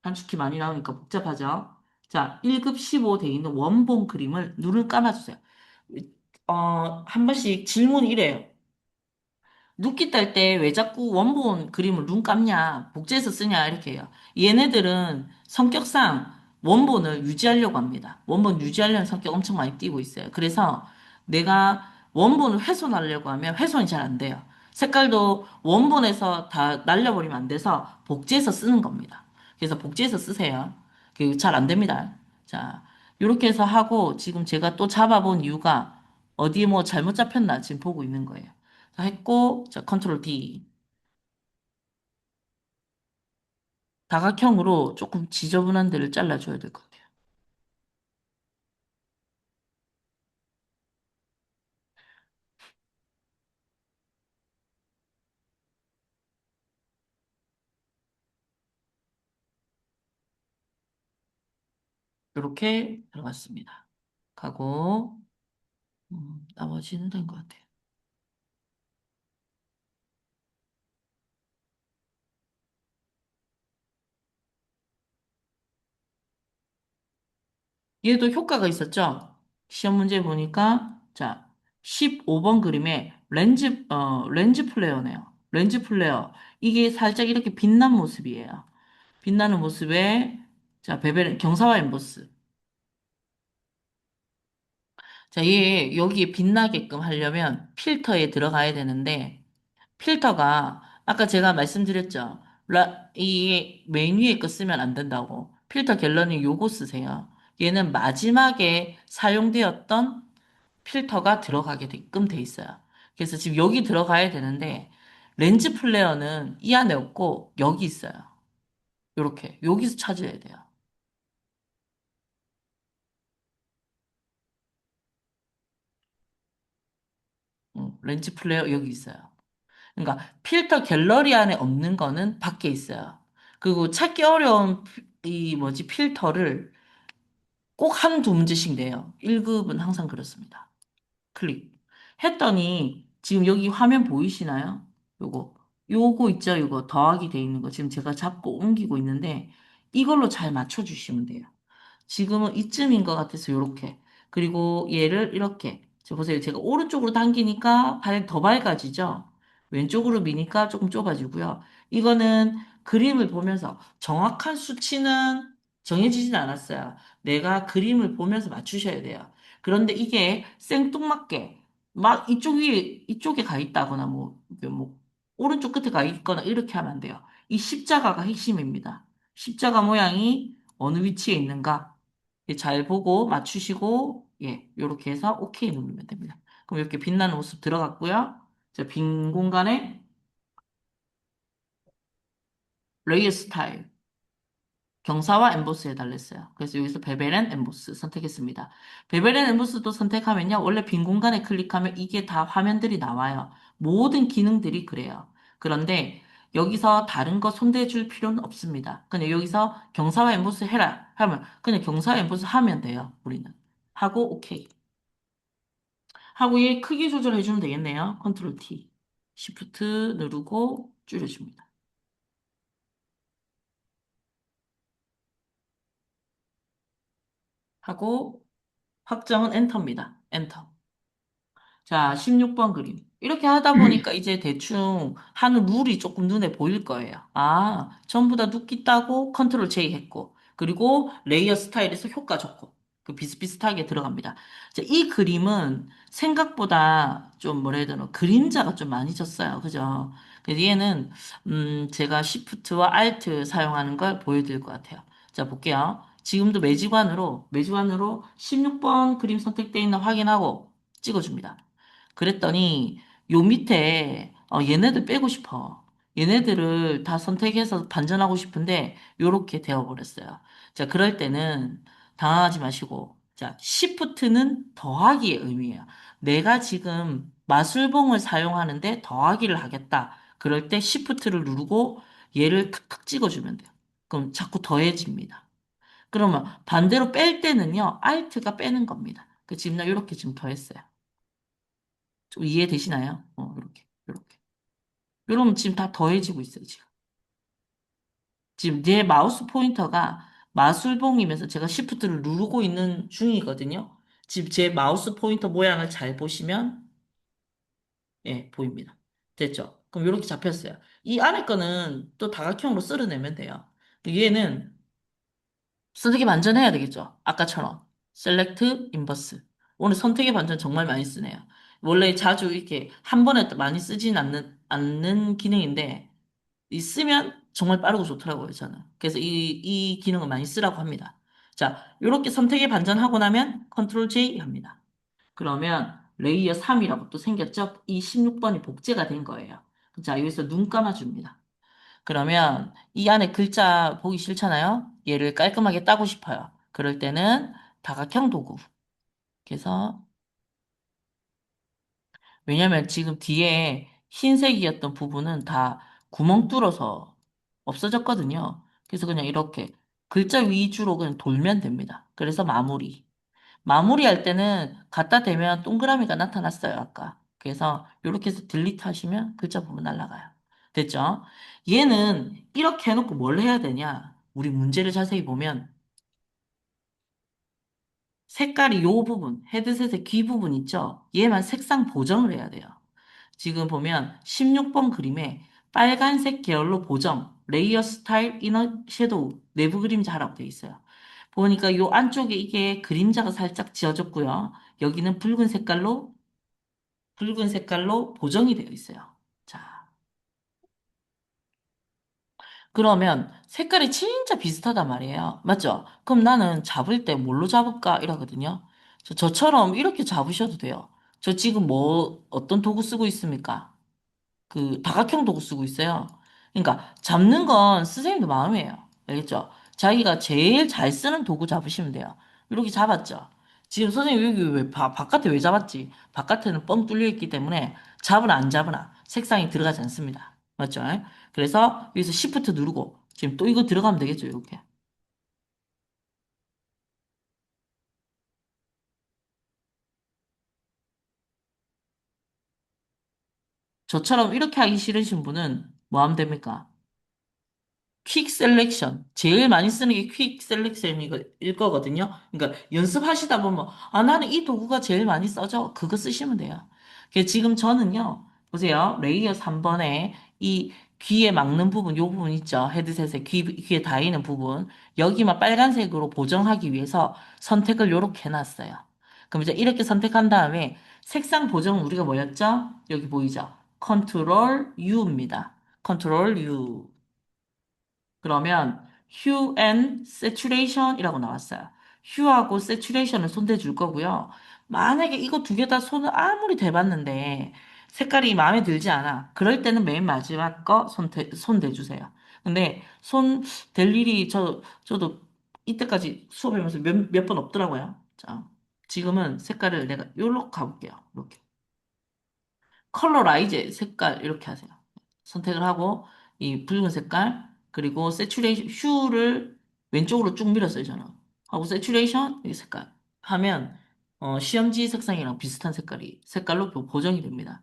단축키 많이 나오니까 복잡하죠? 자, 1급 15 돼 있는 원본 그림을 눈을 감아주세요. 한 번씩 질문이 이래요. 눕기 딸 때 왜 자꾸 원본 그림을 눈 감냐, 복제해서 쓰냐, 이렇게 해요. 얘네들은 성격상 원본을 유지하려고 합니다. 원본 유지하려는 성격 엄청 많이 띄고 있어요. 그래서 내가 원본을 훼손하려고 하면 훼손이 잘 안 돼요. 색깔도 원본에서 다 날려버리면 안 돼서 복제해서 쓰는 겁니다. 그래서 복제해서 쓰세요. 잘 안 됩니다. 자, 이렇게 해서 하고 지금 제가 또 잡아본 이유가 어디 뭐 잘못 잡혔나 지금 보고 있는 거예요. 자, 했고, 자, 컨트롤 D. 다각형으로 조금 지저분한 데를 잘라줘야 될 것 같아요. 이렇게 들어갔습니다. 가고, 나머지는 된 것 같아요. 얘도 효과가 있었죠? 시험 문제 보니까, 자, 15번 그림에 렌즈 플레어네요. 렌즈 플레어. 이게 살짝 이렇게 빛난 모습이에요. 빛나는 모습에, 자, 경사와 엠보스. 자, 얘 여기에 빛나게끔 하려면 필터에 들어가야 되는데, 필터가 아까 제가 말씀드렸죠. 이 메인 위에 거 쓰면 안 된다고. 필터 갤러리 요거 쓰세요. 얘는 마지막에 사용되었던 필터가 들어가게끔 돼 있어요. 그래서 지금 여기 들어가야 되는데 렌즈 플레어는 이 안에 없고 여기 있어요. 요렇게 여기서 찾아야 돼요. 렌즈 플레이어 여기 있어요. 그러니까 필터 갤러리 안에 없는 거는 밖에 있어요. 그리고 찾기 어려운 이 뭐지 필터를 꼭 한 두 문제씩 내요. 1급은 항상 그렇습니다. 클릭. 했더니 지금 여기 화면 보이시나요? 요거 있죠? 요거 더하기 돼 있는 거 지금 제가 잡고 옮기고 있는데 이걸로 잘 맞춰주시면 돼요. 지금은 이쯤인 것 같아서 요렇게. 그리고 얘를 이렇게. 저 보세요. 제가 오른쪽으로 당기니까 더 밝아지죠? 왼쪽으로 미니까 조금 좁아지고요. 이거는 그림을 보면서 정확한 수치는 정해지진 않았어요. 내가 그림을 보면서 맞추셔야 돼요. 그런데 이게 생뚱맞게 막 이쪽 위에, 이쪽에 가 있다거나 이게 오른쪽 끝에 가 있거나 이렇게 하면 안 돼요. 이 십자가가 핵심입니다. 십자가 모양이 어느 위치에 있는가 잘 보고 맞추시고 예, 요렇게 해서 OK 누르면 됩니다. 그럼 이렇게 빛나는 모습 들어갔고요. 자, 빈 공간에 레이어 스타일. 경사와 엠보스 해달랬어요. 그래서 여기서 베벨 앤 엠보스 선택했습니다. 베벨 앤 엠보스도 선택하면요. 원래 빈 공간에 클릭하면 이게 다 화면들이 나와요. 모든 기능들이 그래요. 그런데 여기서 다른 거 손대줄 필요는 없습니다. 그냥 여기서 경사와 엠보스 해라 하면 그냥 경사와 엠보스 하면 돼요. 우리는. 하고 오케이. 하고 얘 크기 조절해 주면 되겠네요. 컨트롤 T. Shift 누르고 줄여줍니다. 하고 확정은 엔터입니다. 엔터. 자, 16번 그림. 이렇게 하다 보니까 이제 대충 하는 룰이 조금 눈에 보일 거예요. 아, 전부 다 눕기 따고 컨트롤 J 했고, 그리고 레이어 스타일에서 효과 좋고, 그 비슷비슷하게 들어갑니다. 자, 이 그림은 생각보다 좀 뭐라 해야 되나, 그림자가 좀 많이 졌어요. 그죠? 그래서 얘는, 제가 Shift와 Alt 사용하는 걸 보여드릴 것 같아요. 자, 볼게요. 지금도 매직완으로 16번 그림 선택되어 있나 확인하고 찍어줍니다. 그랬더니 요 밑에 얘네들 빼고 싶어. 얘네들을 다 선택해서 반전하고 싶은데 요렇게 되어버렸어요. 자, 그럴 때는 당황하지 마시고 자, Shift는 더하기의 의미예요. 내가 지금 마술봉을 사용하는데 더하기를 하겠다. 그럴 때 Shift를 누르고 얘를 탁탁 찍어주면 돼요. 그럼 자꾸 더해집니다. 그러면 반대로 뺄 때는요, Alt가 빼는 겁니다. 그 지금 나 이렇게 지금 더했어요. 좀 이해되시나요? 이렇게, 이렇게. 이러면 지금 다 더해지고 있어요, 지금. 지금 내 마우스 포인터가 마술봉이면서 제가 시프트를 누르고 있는 중이거든요. 지금 제 마우스 포인터 모양을 잘 보시면, 예, 보입니다. 됐죠? 그럼 이렇게 잡혔어요. 이 안에 거는 또 다각형으로 쓸어내면 돼요. 얘는 선택의 반전 해야 되겠죠? 아까처럼. 셀렉트, 인버스. 오늘 선택의 반전 정말 많이 쓰네요. 원래 자주 이렇게 한 번에 많이 쓰진 않는 기능인데, 이 쓰면 정말 빠르고 좋더라고요, 저는. 그래서 이 기능을 많이 쓰라고 합니다. 자, 이렇게 선택의 반전하고 나면 컨트롤 J 합니다. 그러면 레이어 3이라고 또 생겼죠? 이 16번이 복제가 된 거예요. 자, 여기서 눈 감아줍니다. 그러면 이 안에 글자 보기 싫잖아요? 얘를 깔끔하게 따고 싶어요. 그럴 때는 다각형 도구. 그래서 왜냐면 지금 뒤에 흰색이었던 부분은 다 구멍 뚫어서 없어졌거든요. 그래서 그냥 이렇게 글자 위주로 그냥 돌면 됩니다. 그래서 마무리. 마무리할 때는 갖다 대면 동그라미가 나타났어요, 아까. 그래서 이렇게 해서 딜리트 하시면 글자 부분 날아가요. 됐죠? 얘는 이렇게 해놓고 뭘 해야 되냐? 우리 문제를 자세히 보면 색깔이 요 부분, 헤드셋의 귀 부분 있죠? 얘만 색상 보정을 해야 돼요. 지금 보면 16번 그림에 빨간색 계열로 보정, 레이어 스타일, 이너 섀도우, 내부 그림자 하라고 되어 있어요. 보니까 요 안쪽에 이게 그림자가 살짝 지어졌고요. 여기는 붉은 색깔로 보정이 되어 있어요. 자, 그러면 색깔이 진짜 비슷하단 말이에요. 맞죠? 그럼 나는 잡을 때 뭘로 잡을까? 이러거든요. 저처럼 이렇게 잡으셔도 돼요. 저 지금 어떤 도구 쓰고 있습니까? 그 다각형 도구 쓰고 있어요. 그러니까 잡는 건 선생님도 마음이에요. 알겠죠? 자기가 제일 잘 쓰는 도구 잡으시면 돼요. 이렇게 잡았죠. 지금 선생님 여기 왜 바깥에 왜 잡았지? 바깥에는 뻥 뚫려 있기 때문에 잡으나 안 잡으나 색상이 들어가지 않습니다. 맞죠? 그래서 여기서 Shift 누르고 지금 또 이거 들어가면 되겠죠? 이렇게. 저처럼 이렇게 하기 싫으신 분은 뭐 하면 됩니까? 퀵 셀렉션. 제일 많이 쓰는 게 퀵 셀렉션일 거거든요. 그러니까 연습하시다 보면, 아, 나는 이 도구가 제일 많이 써져. 그거 쓰시면 돼요. 지금 저는요, 보세요. 레이어 3번에 이 귀에 막는 부분, 요 부분 있죠. 헤드셋에 귀에 닿이는 부분. 여기만 빨간색으로 보정하기 위해서 선택을 요렇게 해놨어요. 그럼 이제 이렇게 선택한 다음에 색상 보정은 우리가 뭐였죠? 여기 보이죠? 컨트롤 U입니다. 컨트롤 U. 그러면 hue and saturation이라고 나왔어요. 휴하고 세츄레이션을 손대 줄 거고요. 만약에 이거 두 개 다 손을 아무리 대봤는데 색깔이 마음에 들지 않아. 그럴 때는 맨 마지막 거 손 대주세요. 근데 손 댈 일이 저도 이때까지 수업하면서 몇 번 없더라고요. 자, 지금은 색깔을 내가 요렇게 가볼게요. 이렇게. 컬러라이즈 색깔 이렇게 하세요. 선택을 하고 이 붉은 색깔 그리고 세츄레이션 휴를 왼쪽으로 쭉 밀었어요 저는. 하고 세츄레이션 이 색깔 하면 시험지 색상이랑 비슷한 색깔로 보정이 됩니다.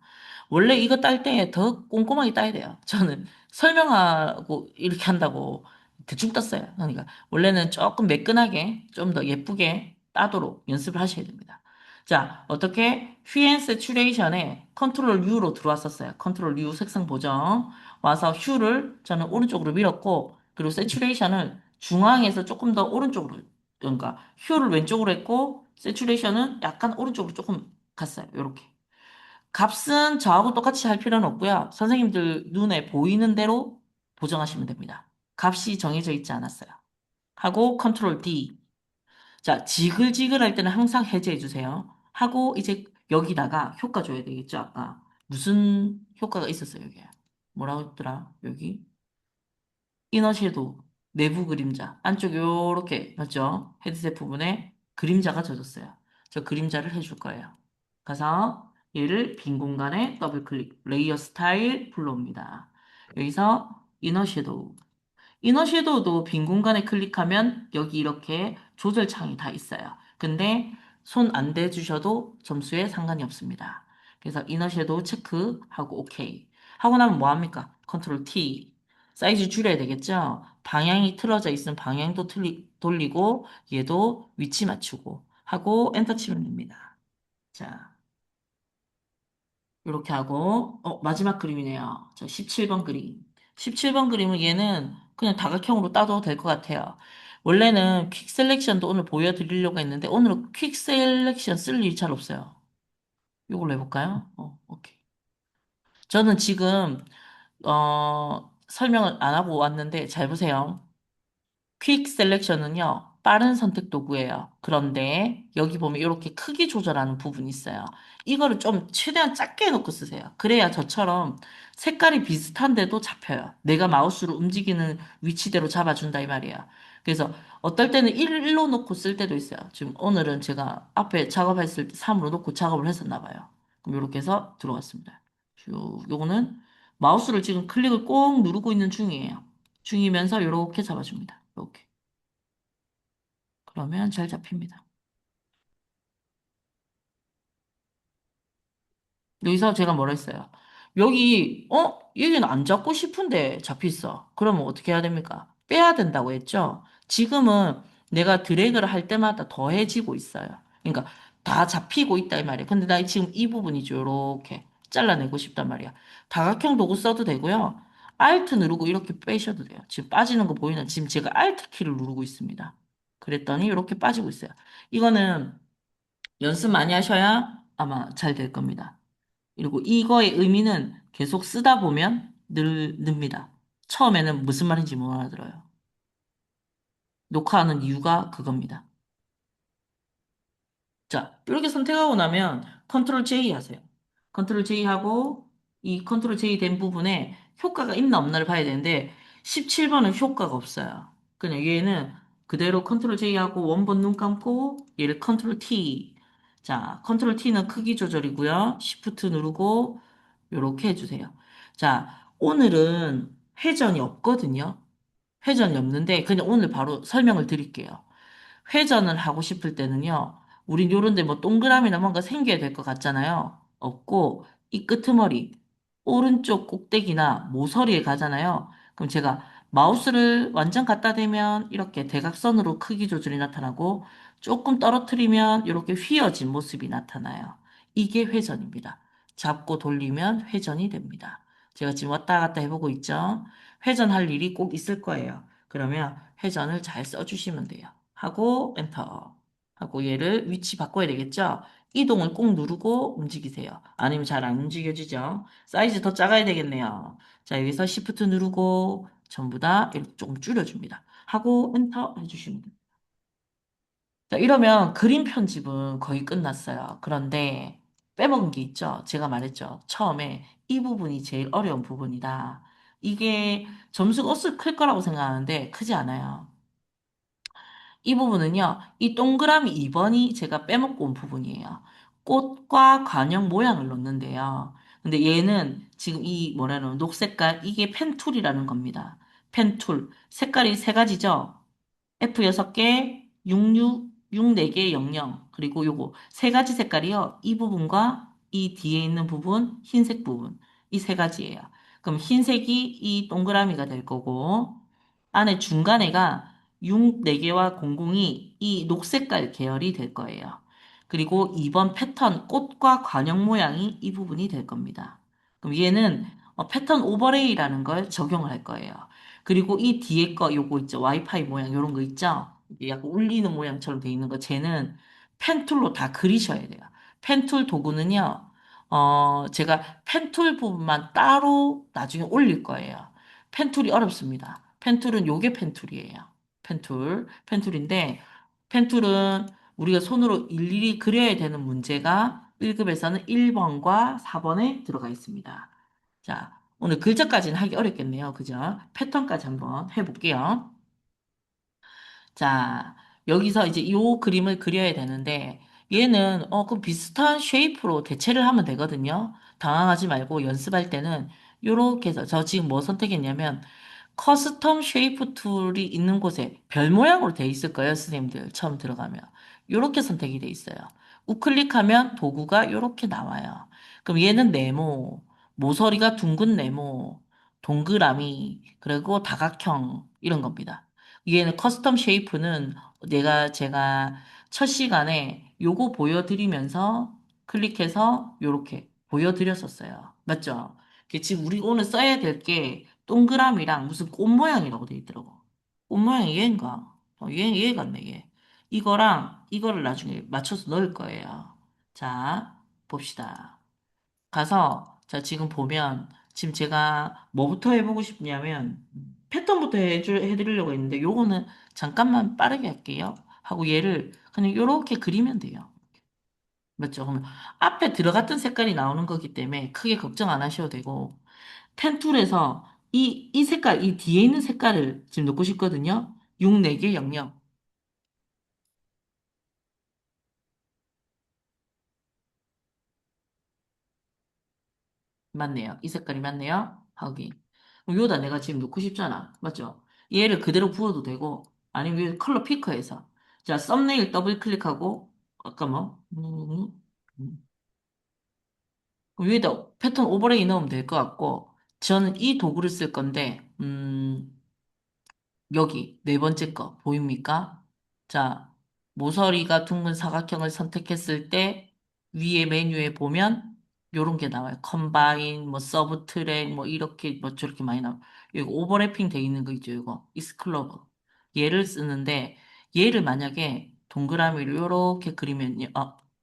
원래 이거 딸 때 더 꼼꼼하게 따야 돼요. 저는 설명하고 이렇게 한다고 대충 땄어요. 그러니까 원래는 조금 매끈하게 좀 더 예쁘게 따도록 연습을 하셔야 됩니다. 자, 어떻게 휘앤 세츄레이션에 컨트롤 U로 들어왔었어요. 컨트롤 U 색상 보정. 와서 휴를 저는 오른쪽으로 밀었고, 그리고 세츄레이션을 중앙에서 조금 더 오른쪽으로, 그러니까 휴를 왼쪽으로 했고, 세츄레이션은 약간 오른쪽으로 조금 갔어요. 요렇게. 값은 저하고 똑같이 할 필요는 없고요. 선생님들 눈에 보이는 대로 보정하시면 됩니다. 값이 정해져 있지 않았어요. 하고 컨트롤 D. 자, 지글지글 할 때는 항상 해제해 주세요. 하고 이제 여기다가 효과 줘야 되겠죠, 아까. 무슨 효과가 있었어요, 여기. 뭐라고 했더라, 여기. 이너 섀도우, 내부 그림자. 안쪽 요렇게, 맞죠? 헤드셋 부분에 그림자가 젖었어요. 저 그림자를 해줄 거예요. 가서 얘를 빈 공간에 더블 클릭, 레이어 스타일 불러옵니다. 여기서 이너 섀도우. 이너 섀도우도 빈 공간에 클릭하면 여기 이렇게 조절 창이 다 있어요. 근데 손 안 대주셔도 점수에 상관이 없습니다. 그래서 이너 섀도우 체크하고 오케이. 하고 나면 뭐 합니까? 컨트롤 T. 사이즈 줄여야 되겠죠? 방향이 틀어져 있으면 방향도 돌리고 얘도 위치 맞추고 하고 엔터 치면 됩니다. 자, 이렇게 하고, 마지막 그림이네요. 자, 17번 그림. 17번 그림은 얘는 그냥 다각형으로 따도 될 것 같아요. 원래는 퀵 셀렉션도 오늘 보여드리려고 했는데, 오늘은 퀵 셀렉션 쓸 일이 잘 없어요. 이걸로 해볼까요? 오케이. 저는 지금, 설명을 안 하고 왔는데, 잘 보세요. 퀵 셀렉션은요, 빠른 선택 도구예요. 그런데 여기 보면 이렇게 크기 조절하는 부분이 있어요. 이거를 좀 최대한 작게 해놓고 쓰세요. 그래야 저처럼 색깔이 비슷한데도 잡혀요. 내가 마우스로 움직이는 위치대로 잡아준다 이 말이에요. 그래서 어떨 때는 1로 놓고 쓸 때도 있어요. 지금 오늘은 제가 앞에 작업했을 때 3으로 놓고 작업을 했었나 봐요. 그럼 이렇게 해서 들어갔습니다. 요거는 마우스를 지금 클릭을 꼭 누르고 있는 중이에요. 중이면서 이렇게 잡아줍니다. 이렇게. 그러면 잘 잡힙니다. 여기서 제가 뭐라 했어요? 여기, 여기는 안 잡고 싶은데 잡혔어. 그러면 어떻게 해야 됩니까? 빼야 된다고 했죠? 지금은 내가 드래그를 할 때마다 더해지고 있어요. 그러니까 다 잡히고 있다 이 말이에요. 근데 나 지금 이 부분이죠. 요렇게 잘라내고 싶단 말이야. 다각형 도구 써도 되고요. Alt 누르고 이렇게 빼셔도 돼요. 지금 빠지는 거 보이는 지금 제가 Alt 키를 누르고 있습니다. 그랬더니 이렇게 빠지고 있어요. 이거는 연습 많이 하셔야 아마 잘 될 겁니다. 그리고 이거의 의미는 계속 쓰다 보면 늡니다. 처음에는 무슨 말인지 못 알아들어요. 녹화하는 이유가 그겁니다. 자, 이렇게 선택하고 나면 컨트롤 J 하세요. 컨트롤 J 하고 이 컨트롤 J 된 부분에 효과가 있나 없나를 봐야 되는데 17번은 효과가 없어요. 그냥 얘는 그대로 컨트롤 J 하고 원본 눈 감고 얘를 컨트롤 T. 자, 컨트롤 T는 크기 조절이고요. 시프트 누르고 이렇게 해주세요. 자, 오늘은 회전이 없거든요. 회전이 없는데 그냥 오늘 바로 설명을 드릴게요. 회전을 하고 싶을 때는요, 우린 요런데 뭐 동그라미나 뭔가 생겨야 될 것 같잖아요. 없고, 이 끄트머리, 오른쪽 꼭대기나 모서리에 가잖아요. 그럼 제가 마우스를 완전 갖다 대면 이렇게 대각선으로 크기 조절이 나타나고, 조금 떨어뜨리면 이렇게 휘어진 모습이 나타나요. 이게 회전입니다. 잡고 돌리면 회전이 됩니다. 제가 지금 왔다 갔다 해보고 있죠? 회전할 일이 꼭 있을 거예요. 그러면 회전을 잘 써주시면 돼요. 하고 엔터 하고 얘를 위치 바꿔야 되겠죠? 이동을 꼭 누르고 움직이세요. 아니면 잘 안 움직여지죠? 사이즈 더 작아야 되겠네요. 자, 여기서 Shift 누르고 전부 다 이렇게 조금 줄여줍니다. 하고 엔터 해주시면 됩니다. 자, 이러면 그림 편집은 거의 끝났어요. 그런데 빼먹은 게 있죠. 제가 말했죠. 처음에 이 부분이 제일 어려운 부분이다. 이게 점수가 옷을 클 거라고 생각하는데 크지 않아요. 이 부분은요, 이 동그라미 2번이 제가 빼먹고 온 부분이에요. 꽃과 관형 모양을 넣는데요. 근데 얘는 지금 이 뭐라는 녹색깔, 이게 펜툴이라는 겁니다. 펜툴. 색깔이 세 가지죠? F 6개, 66, 6 4개, 00. 그리고 요거 세 가지 색깔이요. 이 부분과 이 뒤에 있는 부분, 흰색 부분. 이 세 가지예요. 그럼 흰색이 이 동그라미가 될 거고, 안에 중간에가 6 4개와 00이 이 녹색깔 계열이 될 거예요. 그리고 2번 패턴, 꽃과 관형 모양이 이 부분이 될 겁니다. 그럼 얘는 패턴 오버레이라는 걸 적용을 할 거예요. 그리고 이 뒤에 거 요거 있죠. 와이파이 모양 요런 거 있죠. 이게 약간 울리는 모양처럼 돼 있는 거 쟤는 펜툴로 다 그리셔야 돼요. 펜툴 도구는요. 제가 펜툴 부분만 따로 나중에 올릴 거예요. 펜툴이 어렵습니다. 펜툴은 요게 펜툴이에요. 펜툴인데 펜툴은 우리가 손으로 일일이 그려야 되는 문제가 1급에서는 1번과 4번에 들어가 있습니다. 자, 오늘 글자까지는 하기 어렵겠네요. 그죠? 패턴까지 한번 해볼게요. 자, 여기서 이제 이 그림을 그려야 되는데, 얘는, 그 비슷한 쉐이프로 대체를 하면 되거든요. 당황하지 말고 연습할 때는, 요렇게 해서, 저 지금 뭐 선택했냐면, 커스텀 쉐이프 툴이 있는 곳에 별 모양으로 돼 있을 거예요, 선생님들. 처음 들어가면. 요렇게 선택이 돼 있어요. 우클릭하면 도구가 요렇게 나와요. 그럼 얘는 네모, 모서리가 둥근 네모, 동그라미, 그리고 다각형, 이런 겁니다. 얘는 커스텀 쉐이프는 제가 첫 시간에 요거 보여드리면서 클릭해서 요렇게 보여드렸었어요. 맞죠? 지금 우리 오늘 써야 될 게 동그라미랑 무슨 꽃 모양이라고 돼 있더라고. 꽃 모양이 얘인가? 얘 같네, 얘. 이거랑 이거를 나중에 맞춰서 넣을 거예요. 자, 봅시다. 가서, 자, 지금 보면, 지금 제가 뭐부터 해보고 싶냐면, 패턴부터 해드리려고 했는데, 요거는 잠깐만 빠르게 할게요. 하고 얘를 그냥 요렇게 그리면 돼요. 맞죠? 그러면 앞에 들어갔던 색깔이 나오는 거기 때문에 크게 걱정 안 하셔도 되고, 펜툴에서 이 색깔, 이 뒤에 있는 색깔을 지금 넣고 싶거든요. 6, 4개, 00. 맞네요. 이 색깔이 맞네요. 하기. 그럼 요다 내가 지금 넣고 싶잖아. 맞죠? 얘를 그대로 부어도 되고, 아니면 요 컬러 피커에서. 자, 썸네일 더블 클릭하고, 아까 뭐, 그럼 여기다 패턴 오버레이 넣으면 될 것 같고, 저는 이 도구를 쓸 건데, 여기 네 번째 거 보입니까? 자, 모서리가 둥근 사각형을 선택했을 때 위에 메뉴에 보면 요런 게 나와요. 컴바인, 뭐 서브 트랙, 뭐 이렇게 뭐 저렇게 많이 나와요. 이거 오버래핑 돼 있는 거 있죠, 이거. 이스클러버. 얘를 쓰는데 얘를 만약에 동그라미로 요렇게 그리면요.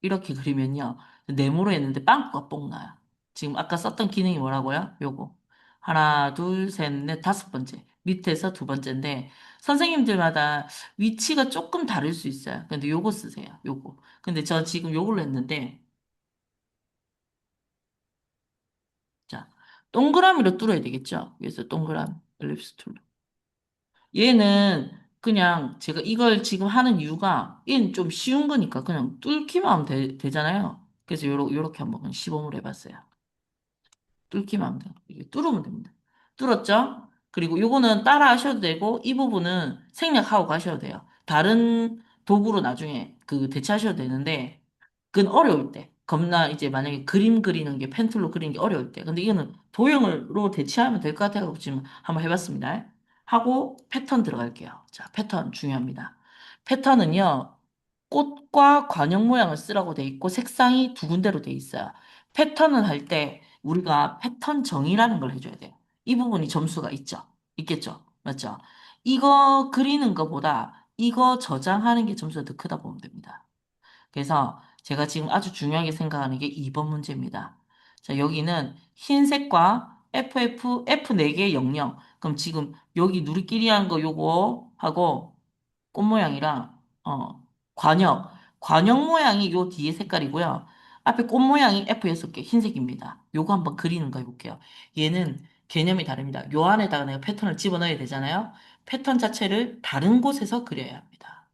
이렇게 그리면요. 네모로 했는데 빵꾸가 뽕 나요. 지금 아까 썼던 기능이 뭐라고요? 요거. 하나, 둘, 셋, 넷, 다섯 번째. 밑에서 두 번째인데 선생님들마다 위치가 조금 다를 수 있어요. 근데 요거 쓰세요. 요거. 근데 저 지금 요걸로 했는데 자, 동그라미로 뚫어야 되겠죠? 그래서 동그라미 엘립스 툴로. 얘는 그냥 제가 이걸 지금 하는 이유가 얘는 좀 쉬운 거니까 그냥 뚫기만 하면 되잖아요. 그래서 요렇게 한번 그냥 시범으로 해봤어요. 뚫기만 하면 돼요. 이게 뚫으면 됩니다. 뚫었죠? 그리고 요거는 따라 하셔도 되고, 이 부분은 생략하고 가셔도 돼요. 다른 도구로 나중에 그 대체하셔도 되는데, 그건 어려울 때. 겁나 이제 만약에 그림 그리는 게 펜툴로 그리는 게 어려울 때. 근데 이거는 도형으로 대체하면 될 것 같아서 지금 한번 해봤습니다. 하고 패턴 들어갈게요. 자, 패턴 중요합니다. 패턴은요, 꽃과 관형 모양을 쓰라고 돼 있고 색상이 두 군데로 돼 있어요. 패턴을 할 때 우리가 패턴 정의라는 걸 해줘야 돼요. 이 부분이 점수가 있겠죠? 맞죠? 이거 그리는 것보다 이거 저장하는 게 점수가 더 크다 보면 됩니다. 그래서 제가 지금 아주 중요하게 생각하는 게 2번 문제입니다. 자, 여기는 흰색과 F 4개 00. 그럼 지금 여기 누리끼리 한 거 요거 하고 꽃 모양이랑, 관역. 관역 모양이 요 뒤에 색깔이고요. 앞에 꽃 모양이 F6개 흰색입니다. 요거 한번 그리는 거 해볼게요. 얘는 개념이 다릅니다. 요 안에다가 내가 패턴을 집어넣어야 되잖아요. 패턴 자체를 다른 곳에서 그려야 합니다.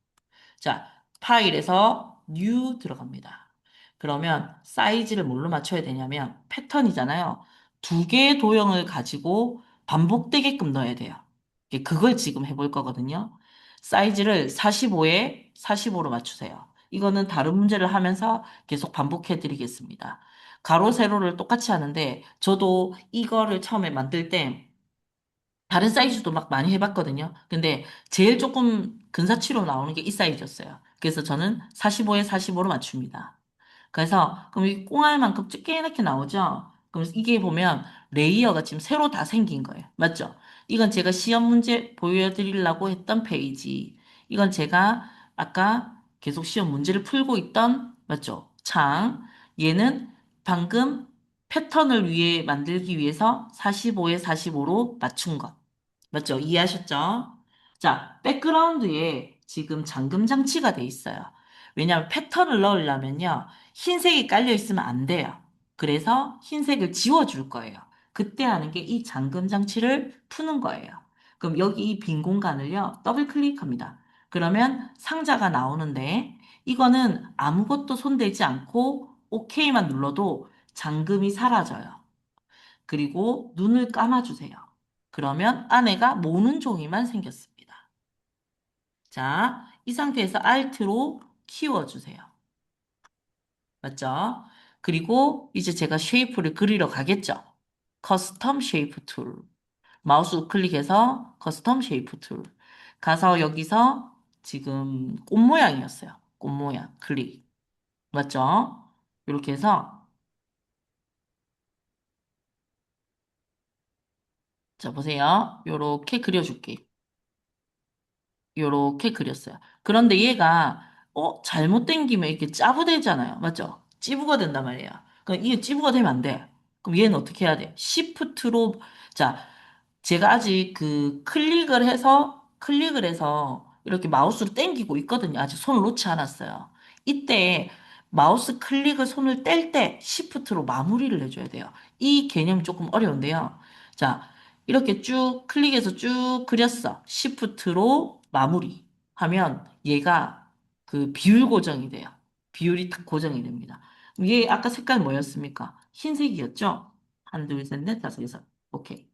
자, 파일에서 new 들어갑니다. 그러면 사이즈를 뭘로 맞춰야 되냐면 패턴이잖아요. 두 개의 도형을 가지고 반복되게끔 넣어야 돼요. 그걸 지금 해볼 거거든요. 사이즈를 45에 45로 맞추세요. 이거는 다른 문제를 하면서 계속 반복해 드리겠습니다. 가로, 세로를 똑같이 하는데 저도 이거를 처음에 만들 때 다른 사이즈도 막 많이 해봤거든요. 근데 제일 조금 근사치로 나오는 게 이 사이즈였어요. 그래서 저는 45에 45로 맞춥니다. 그래서 그럼 이 꽁알만큼 쬐게맣게 나오죠? 그럼 이게 보면 레이어가 지금 새로 다 생긴 거예요. 맞죠? 이건 제가 시험 문제 보여드리려고 했던 페이지. 이건 제가 아까 계속 시험 문제를 풀고 있던, 맞죠? 창. 얘는 방금 패턴을 위해 만들기 위해서 45에 45로 맞춘 것. 맞죠? 이해하셨죠? 자, 백그라운드에 지금 잠금 장치가 돼 있어요. 왜냐하면 패턴을 넣으려면요. 흰색이 깔려 있으면 안 돼요. 그래서 흰색을 지워줄 거예요. 그때 하는 게 이 잠금 장치를 푸는 거예요. 그럼 여기 이 빈 공간을요. 더블 클릭합니다. 그러면 상자가 나오는데 이거는 아무것도 손대지 않고 OK만 눌러도 잠금이 사라져요. 그리고 눈을 감아주세요. 그러면 안에가 모는 종이만 생겼습니다. 자, 이 상태에서 Alt로 키워주세요. 맞죠? 그리고 이제 제가 쉐이프를 그리러 가겠죠? 커스텀 쉐이프 툴. 마우스 우클릭해서 커스텀 쉐이프 툴. 가서 여기서 지금 꽃 모양이었어요. 꽃 모양 클릭. 맞죠? 이렇게 해서 자 보세요. 요렇게 그려줄게. 요렇게 그렸어요. 그런데 얘가 잘못 당기면 이렇게 짜부되잖아요. 맞죠? 찌부가 된단 말이에요. 그럼 이게 찌부가 되면 안 돼. 그럼 얘는 어떻게 해야 돼? 시프트로 자, 제가 아직 그 클릭을 해서 이렇게 마우스로 당기고 있거든요. 아직 손을 놓지 않았어요. 이때 마우스 클릭을 손을 뗄 때 시프트로 마무리를 해줘야 돼요. 이 개념이 조금 어려운데요. 자, 이렇게 쭉 클릭해서 쭉 그렸어. 시프트로 마무리 하면 얘가 그 비율 고정이 돼요. 비율이 딱 고정이 됩니다. 얘 아까 색깔 뭐였습니까? 흰색이었죠? 한, 둘, 셋, 넷, 다섯, 여섯. 오케이.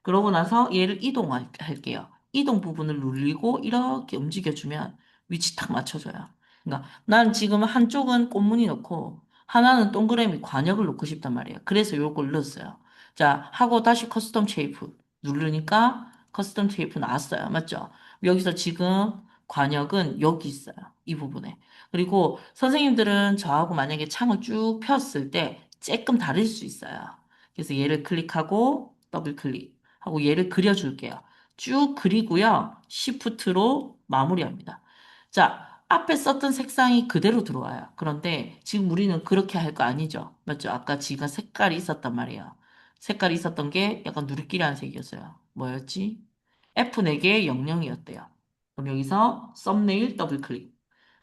그러고 나서 얘를 이동할게요. 이동 부분을 누르고 이렇게 움직여주면 위치 딱 맞춰줘요. 그러니까 난 지금 한쪽은 꽃무늬 넣고 하나는 동그라미 관역을 넣고 싶단 말이에요. 그래서 요걸 넣었어요. 자, 하고 다시 커스텀 쉐이프 누르니까 커스텀 쉐이프 나왔어요. 맞죠? 여기서 지금 관역은 여기 있어요. 이 부분에. 그리고 선생님들은 저하고 만약에 창을 쭉 폈을 때 조금 다를 수 있어요. 그래서 얘를 클릭하고 더블 클릭. 하고 얘를 그려줄게요. 쭉 그리고요. 시프트로 마무리합니다. 자, 앞에 썼던 색상이 그대로 들어와요. 그런데 지금 우리는 그렇게 할 거 아니죠. 맞죠? 아까 지가 색깔이 있었단 말이에요. 색깔이 있었던 게 약간 누리끼리한 색이었어요. 뭐였지? F4개의 00이었대요. 그럼 여기서 썸네일 더블 클릭.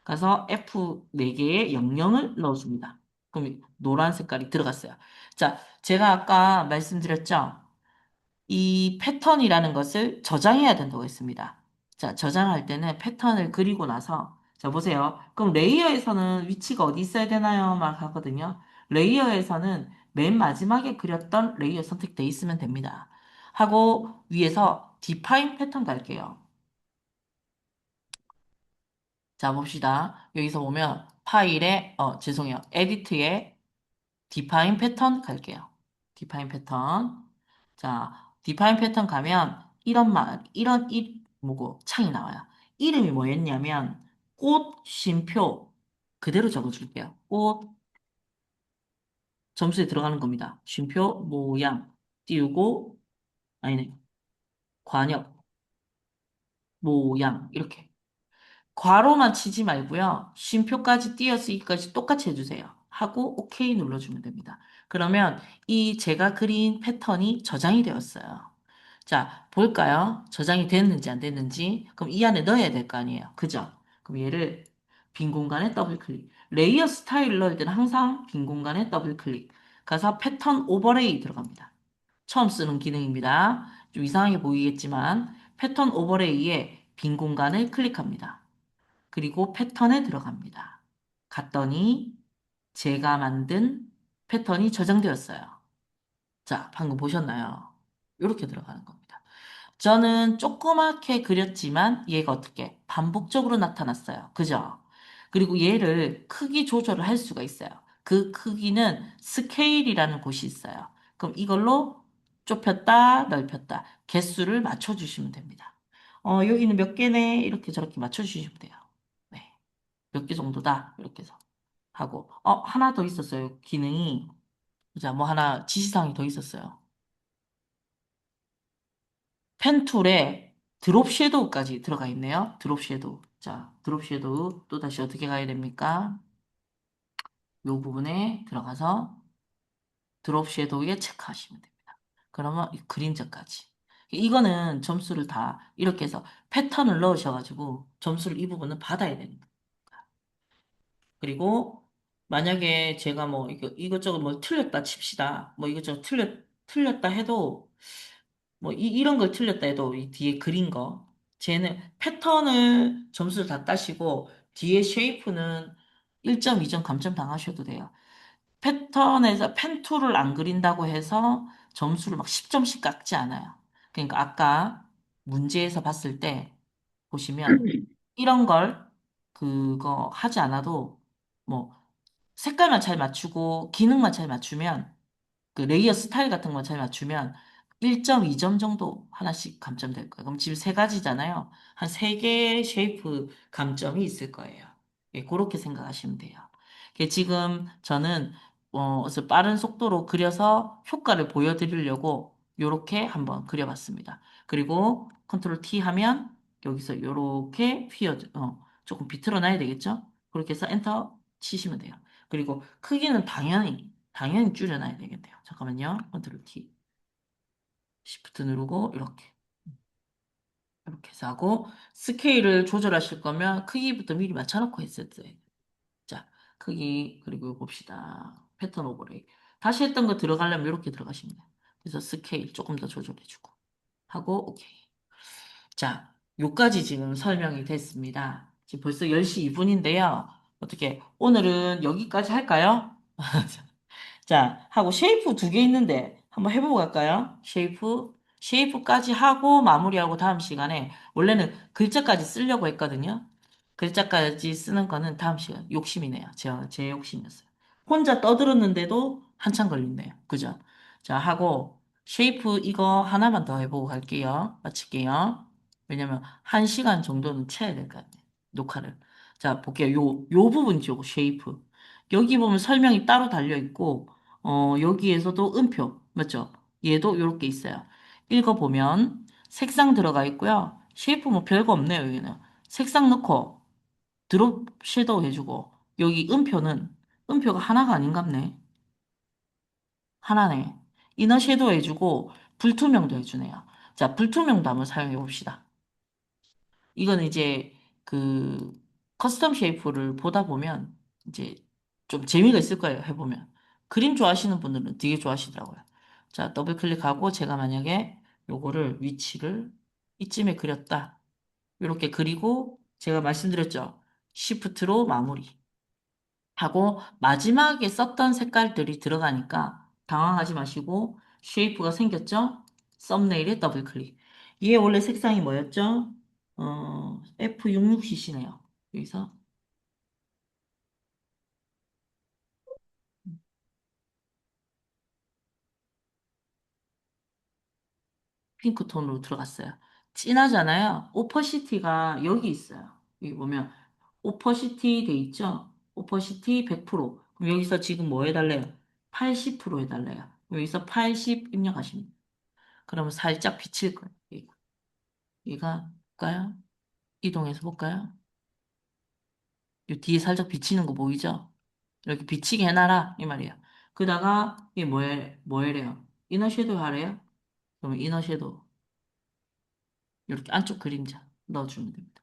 가서 F4개의 00을 넣어줍니다. 그럼 노란 색깔이 들어갔어요. 자, 제가 아까 말씀드렸죠? 이 패턴이라는 것을 저장해야 된다고 했습니다. 자, 저장할 때는 패턴을 그리고 나서, 자, 보세요. 그럼 레이어에서는 위치가 어디 있어야 되나요? 막 하거든요. 레이어에서는 맨 마지막에 그렸던 레이어 선택돼 있으면 됩니다. 하고 위에서 define 패턴 갈게요. 자, 봅시다. 여기서 보면 파일에, 죄송해요. 에디트에 디파인 패턴 갈게요. 디파인 패턴. 자, 디파인 패턴 가면 뭐고, 창이 나와요. 이름이 뭐였냐면, 꽃, 쉼표, 그대로 적어줄게요. 꽃, 점수에 들어가는 겁니다. 쉼표, 모양, 띄우고, 아니네, 관역, 모양, 이렇게. 괄호만 치지 말고요. 쉼표까지 띄어쓰기까지 똑같이 해주세요. 하고 OK 눌러주면 됩니다. 그러면 이 제가 그린 패턴이 저장이 되었어요. 자, 볼까요? 저장이 됐는지 안 됐는지. 그럼 이 안에 넣어야 될 거 아니에요. 그죠? 그럼 얘를 빈 공간에 더블 클릭. 레이어 스타일을 넣을 때는 항상 빈 공간에 더블 클릭. 가서 패턴 오버레이 들어갑니다. 처음 쓰는 기능입니다. 좀 이상하게 보이겠지만 패턴 오버레이에 빈 공간을 클릭합니다. 그리고 패턴에 들어갑니다. 갔더니 제가 만든 패턴이 저장되었어요. 자, 방금 보셨나요? 이렇게 들어가는 겁니다. 저는 조그맣게 그렸지만 얘가 어떻게 반복적으로 나타났어요. 그죠? 그리고 얘를 크기 조절을 할 수가 있어요. 그 크기는 스케일이라는 곳이 있어요. 그럼 이걸로 좁혔다, 넓혔다, 개수를 맞춰주시면 됩니다. 여기는 몇 개네? 이렇게 저렇게 맞춰주시면 돼요. 네. 몇 개 정도다. 이렇게 해서 하고. 하나 더 있었어요. 기능이. 자, 뭐 하나 지시사항이 더 있었어요. 펜 툴에 드롭 섀도우까지 들어가 있네요. 드롭 섀도우. 자, 드롭 섀도우 또 다시 어떻게 가야 됩니까? 요 부분에 들어가서 드롭 섀도우에 체크하시면 됩니다. 그러면 이 그림자까지. 이거는 점수를 다 이렇게 해서 패턴을 넣으셔가지고 점수를 이 부분은 받아야 되는 거예요. 그리고 만약에 제가 뭐 이것저것 뭐 틀렸다 칩시다. 뭐 이것저것 틀렸다 해도 뭐 이런 걸 틀렸다 해도 이 뒤에 그린 거 쟤는 패턴을 점수를 다 따시고 뒤에 쉐이프는 1점, 2점 감점 당하셔도 돼요. 패턴에서 펜 툴을 안 그린다고 해서 점수를 막 10점씩 깎지 않아요. 그러니까 아까 문제에서 봤을 때 보시면 이런 걸 그거 하지 않아도 뭐 색깔만 잘 맞추고 기능만 잘 맞추면 그 레이어 스타일 같은 거 잘 맞추면 1점, 2점 정도 하나씩 감점될 거예요. 그럼 지금 세 가지잖아요. 한 세 개의 쉐이프 감점이 있을 거예요. 예, 그렇게 생각하시면 돼요. 지금 저는 그래서 빠른 속도로 그려서 효과를 보여드리려고 이렇게 한번 그려봤습니다. 그리고 컨트롤 T 하면 여기서 이렇게 조금 비틀어 놔야 되겠죠? 그렇게 해서 엔터 치시면 돼요. 그리고 크기는 당연히 줄여놔야 되겠네요. 잠깐만요. 컨트롤 T. 시프트 누르고 이렇게 해서 하고 스케일을 조절하실 거면 크기부터 미리 맞춰놓고 했어야 돼요. 자, 크기 그리고 봅시다. 패턴 오버레이. 다시 했던 거 들어가려면 이렇게 들어가시면 돼요. 그래서 스케일 조금 더 조절해주고 하고 오케이. 자, 요까지 지금 설명이 됐습니다. 지금 벌써 10시 2분인데요. 어떻게 오늘은 여기까지 할까요? 자, 하고 쉐이프 두 개 있는데 한번 해보고 갈까요? 쉐이프까지 하고 마무리하고 다음 시간에 원래는 글자까지 쓰려고 했거든요. 글자까지 쓰는 거는 다음 시간 욕심이네요. 제 욕심이었어요. 혼자 떠들었는데도 한참 걸리네요. 그죠? 자, 하고 쉐이프 이거 하나만 더 해보고 갈게요. 마칠게요. 왜냐면 한 시간 정도는 채야 될 것 같아요. 녹화를. 자, 볼게요. 요 부분이죠. 쉐이프. 여기 보면 설명이 따로 달려 있고 여기에서도 음표, 맞죠? 얘도 이렇게 있어요. 읽어보면 색상 들어가 있고요. 쉐이프 뭐 별거 없네요, 여기는. 색상 넣고 드롭 섀도우 해주고 여기 음표가 하나가 아닌갑네. 하나네. 이너 섀도우 해주고 불투명도 해주네요. 자, 불투명도 한번 사용해 봅시다. 이거는 이제 그 커스텀 쉐이프를 보다 보면 이제 좀 재미가 있을 거예요. 해보면. 그림 좋아하시는 분들은 되게 좋아하시더라고요. 자, 더블 클릭하고 제가 만약에 요거를 위치를 이쯤에 그렸다. 이렇게 그리고 제가 말씀드렸죠. 시프트로 마무리. 하고 마지막에 썼던 색깔들이 들어가니까 당황하지 마시고 쉐이프가 생겼죠? 썸네일에 더블 클릭. 얘 원래 색상이 뭐였죠? F66cc네요. 여기서 핑크 톤으로 들어갔어요. 진하잖아요. 오퍼시티가 여기 있어요. 여기 보면 오퍼시티 돼 있죠? 오퍼시티 100%. 그럼 여기서 지금 뭐 해달래요? 80% 해달래요. 여기서 80 입력하시면 돼요. 그러면 살짝 비칠 거예요. 얘가 볼까요? 이동해서 볼까요? 이 뒤에 살짝 비치는 거 보이죠? 이렇게 비치게 해놔라 이 말이에요. 그다가 이게 뭐래요? 이너 섀도우 하래요? 그러면 이너 섀도우 이렇게 안쪽 그림자 넣어주면 됩니다.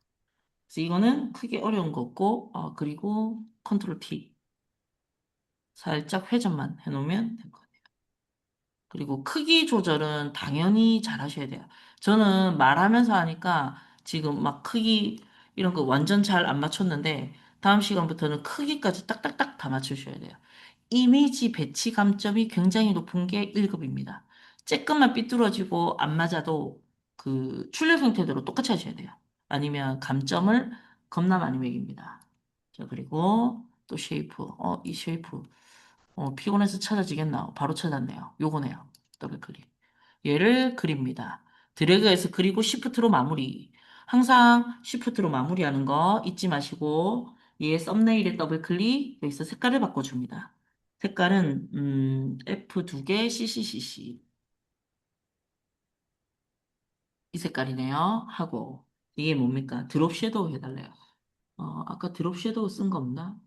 그래서 이거는 크게 어려운 거 없고, 그리고 컨트롤 T. 살짝 회전만 해놓으면 될 거예요. 그리고 크기 조절은 당연히 잘 하셔야 돼요. 저는 말하면서 하니까 지금 막 크기 이런 거 완전 잘 안 맞췄는데 다음 시간부터는 크기까지 딱딱딱 다 맞추셔야 돼요. 이미지 배치 감점이 굉장히 높은 게 1급입니다. 쬐끔만 삐뚤어지고 안 맞아도 그 출력 형태대로 똑같이 하셔야 돼요. 아니면 감점을 겁나 많이 매깁니다. 자, 그리고 또 쉐이프. 이 쉐이프. 피곤해서 찾아지겠나? 바로 찾았네요. 요거네요. 더블 클릭. 얘를 그립니다. 드래그해서 그리고 시프트로 마무리. 항상 시프트로 마무리하는 거 잊지 마시고 얘 썸네일에 더블 클릭 여기서 색깔을 바꿔줍니다. 색깔은 F 두 개 CCCC 이 색깔이네요. 하고 이게 뭡니까? 드롭 섀도우 해달래요. 아까 드롭 섀도우 쓴 거 없나?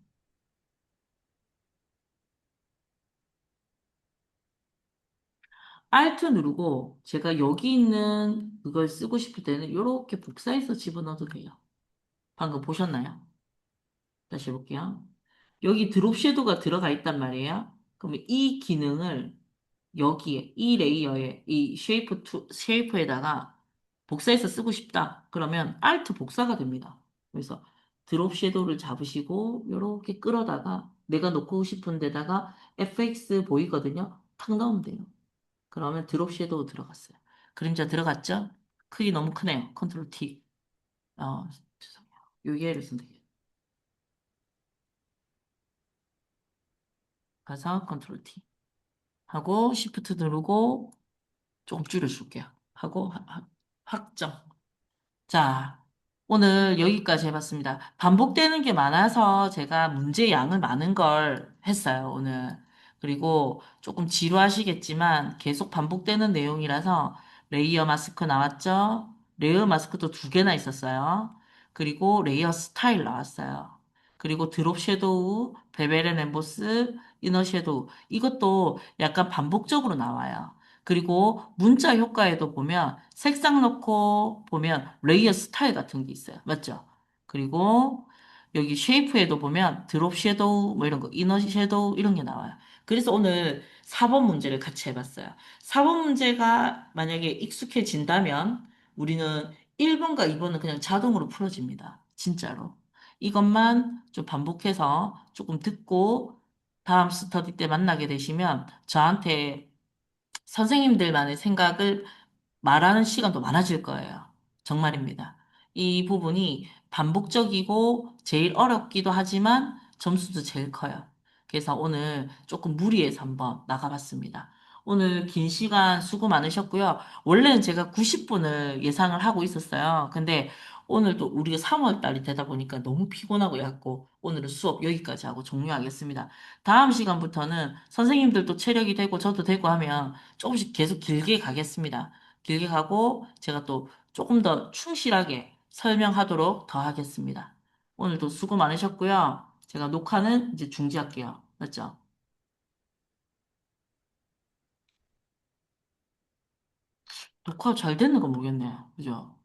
Alt 누르고 제가 여기 있는 그걸 쓰고 싶을 때는 이렇게 복사해서 집어넣어도 돼요. 방금 보셨나요? 다시 해볼게요. 여기 드롭 섀도우가 들어가 있단 말이에요. 그러면 이 기능을 여기에, 이 레이어에, 이 쉐이프에다가 복사해서 쓰고 싶다. 그러면 Alt 복사가 됩니다. 그래서 드롭 섀도우를 잡으시고, 이렇게 끌어다가 내가 놓고 싶은 데다가 FX 보이거든요? 탁 넣으면 돼요. 그러면 드롭 섀도우 들어갔어요. 그림자 들어갔죠? 크기 너무 크네요. 컨트롤 T. 죄송해요. 요기를 선택해요. 가서 컨트롤 T. 하고 시프트 누르고 조금 줄여줄게요. 하고 확정. 자, 오늘 여기까지 해봤습니다. 반복되는 게 많아서 제가 문제 양을 많은 걸 했어요, 오늘. 그리고 조금 지루하시겠지만 계속 반복되는 내용이라서 레이어 마스크 나왔죠? 레이어 마스크도 두 개나 있었어요. 그리고 레이어 스타일 나왔어요. 그리고 드롭 섀도우, 베벨 앤 엠보스, 이너 섀도우. 이것도 약간 반복적으로 나와요. 그리고 문자 효과에도 보면 색상 넣고 보면 레이어 스타일 같은 게 있어요. 맞죠? 그리고 여기 쉐이프에도 보면 드롭 섀도우 뭐 이런 거, 이너 섀도우 이런 게 나와요. 그래서 오늘 4번 문제를 같이 해봤어요. 4번 문제가 만약에 익숙해진다면 우리는 1번과 2번은 그냥 자동으로 풀어집니다. 진짜로. 이것만 좀 반복해서 조금 듣고 다음 스터디 때 만나게 되시면 저한테 선생님들만의 생각을 말하는 시간도 많아질 거예요. 정말입니다. 이 부분이 반복적이고 제일 어렵기도 하지만 점수도 제일 커요. 그래서 오늘 조금 무리해서 한번 나가봤습니다. 오늘 긴 시간 수고 많으셨고요. 원래는 제가 90분을 예상을 하고 있었어요. 근데 오늘 또 우리가 3월 달이 되다 보니까 너무 피곤하고 해갖고 오늘은 수업 여기까지 하고 종료하겠습니다. 다음 시간부터는 선생님들도 체력이 되고 저도 되고 하면 조금씩 계속 길게 가겠습니다. 길게 가고 제가 또 조금 더 충실하게 설명하도록 더 하겠습니다. 오늘도 수고 많으셨고요. 제가 녹화는 이제 중지할게요. 맞죠? 녹화 잘 됐는 거 모르겠네요. 그죠?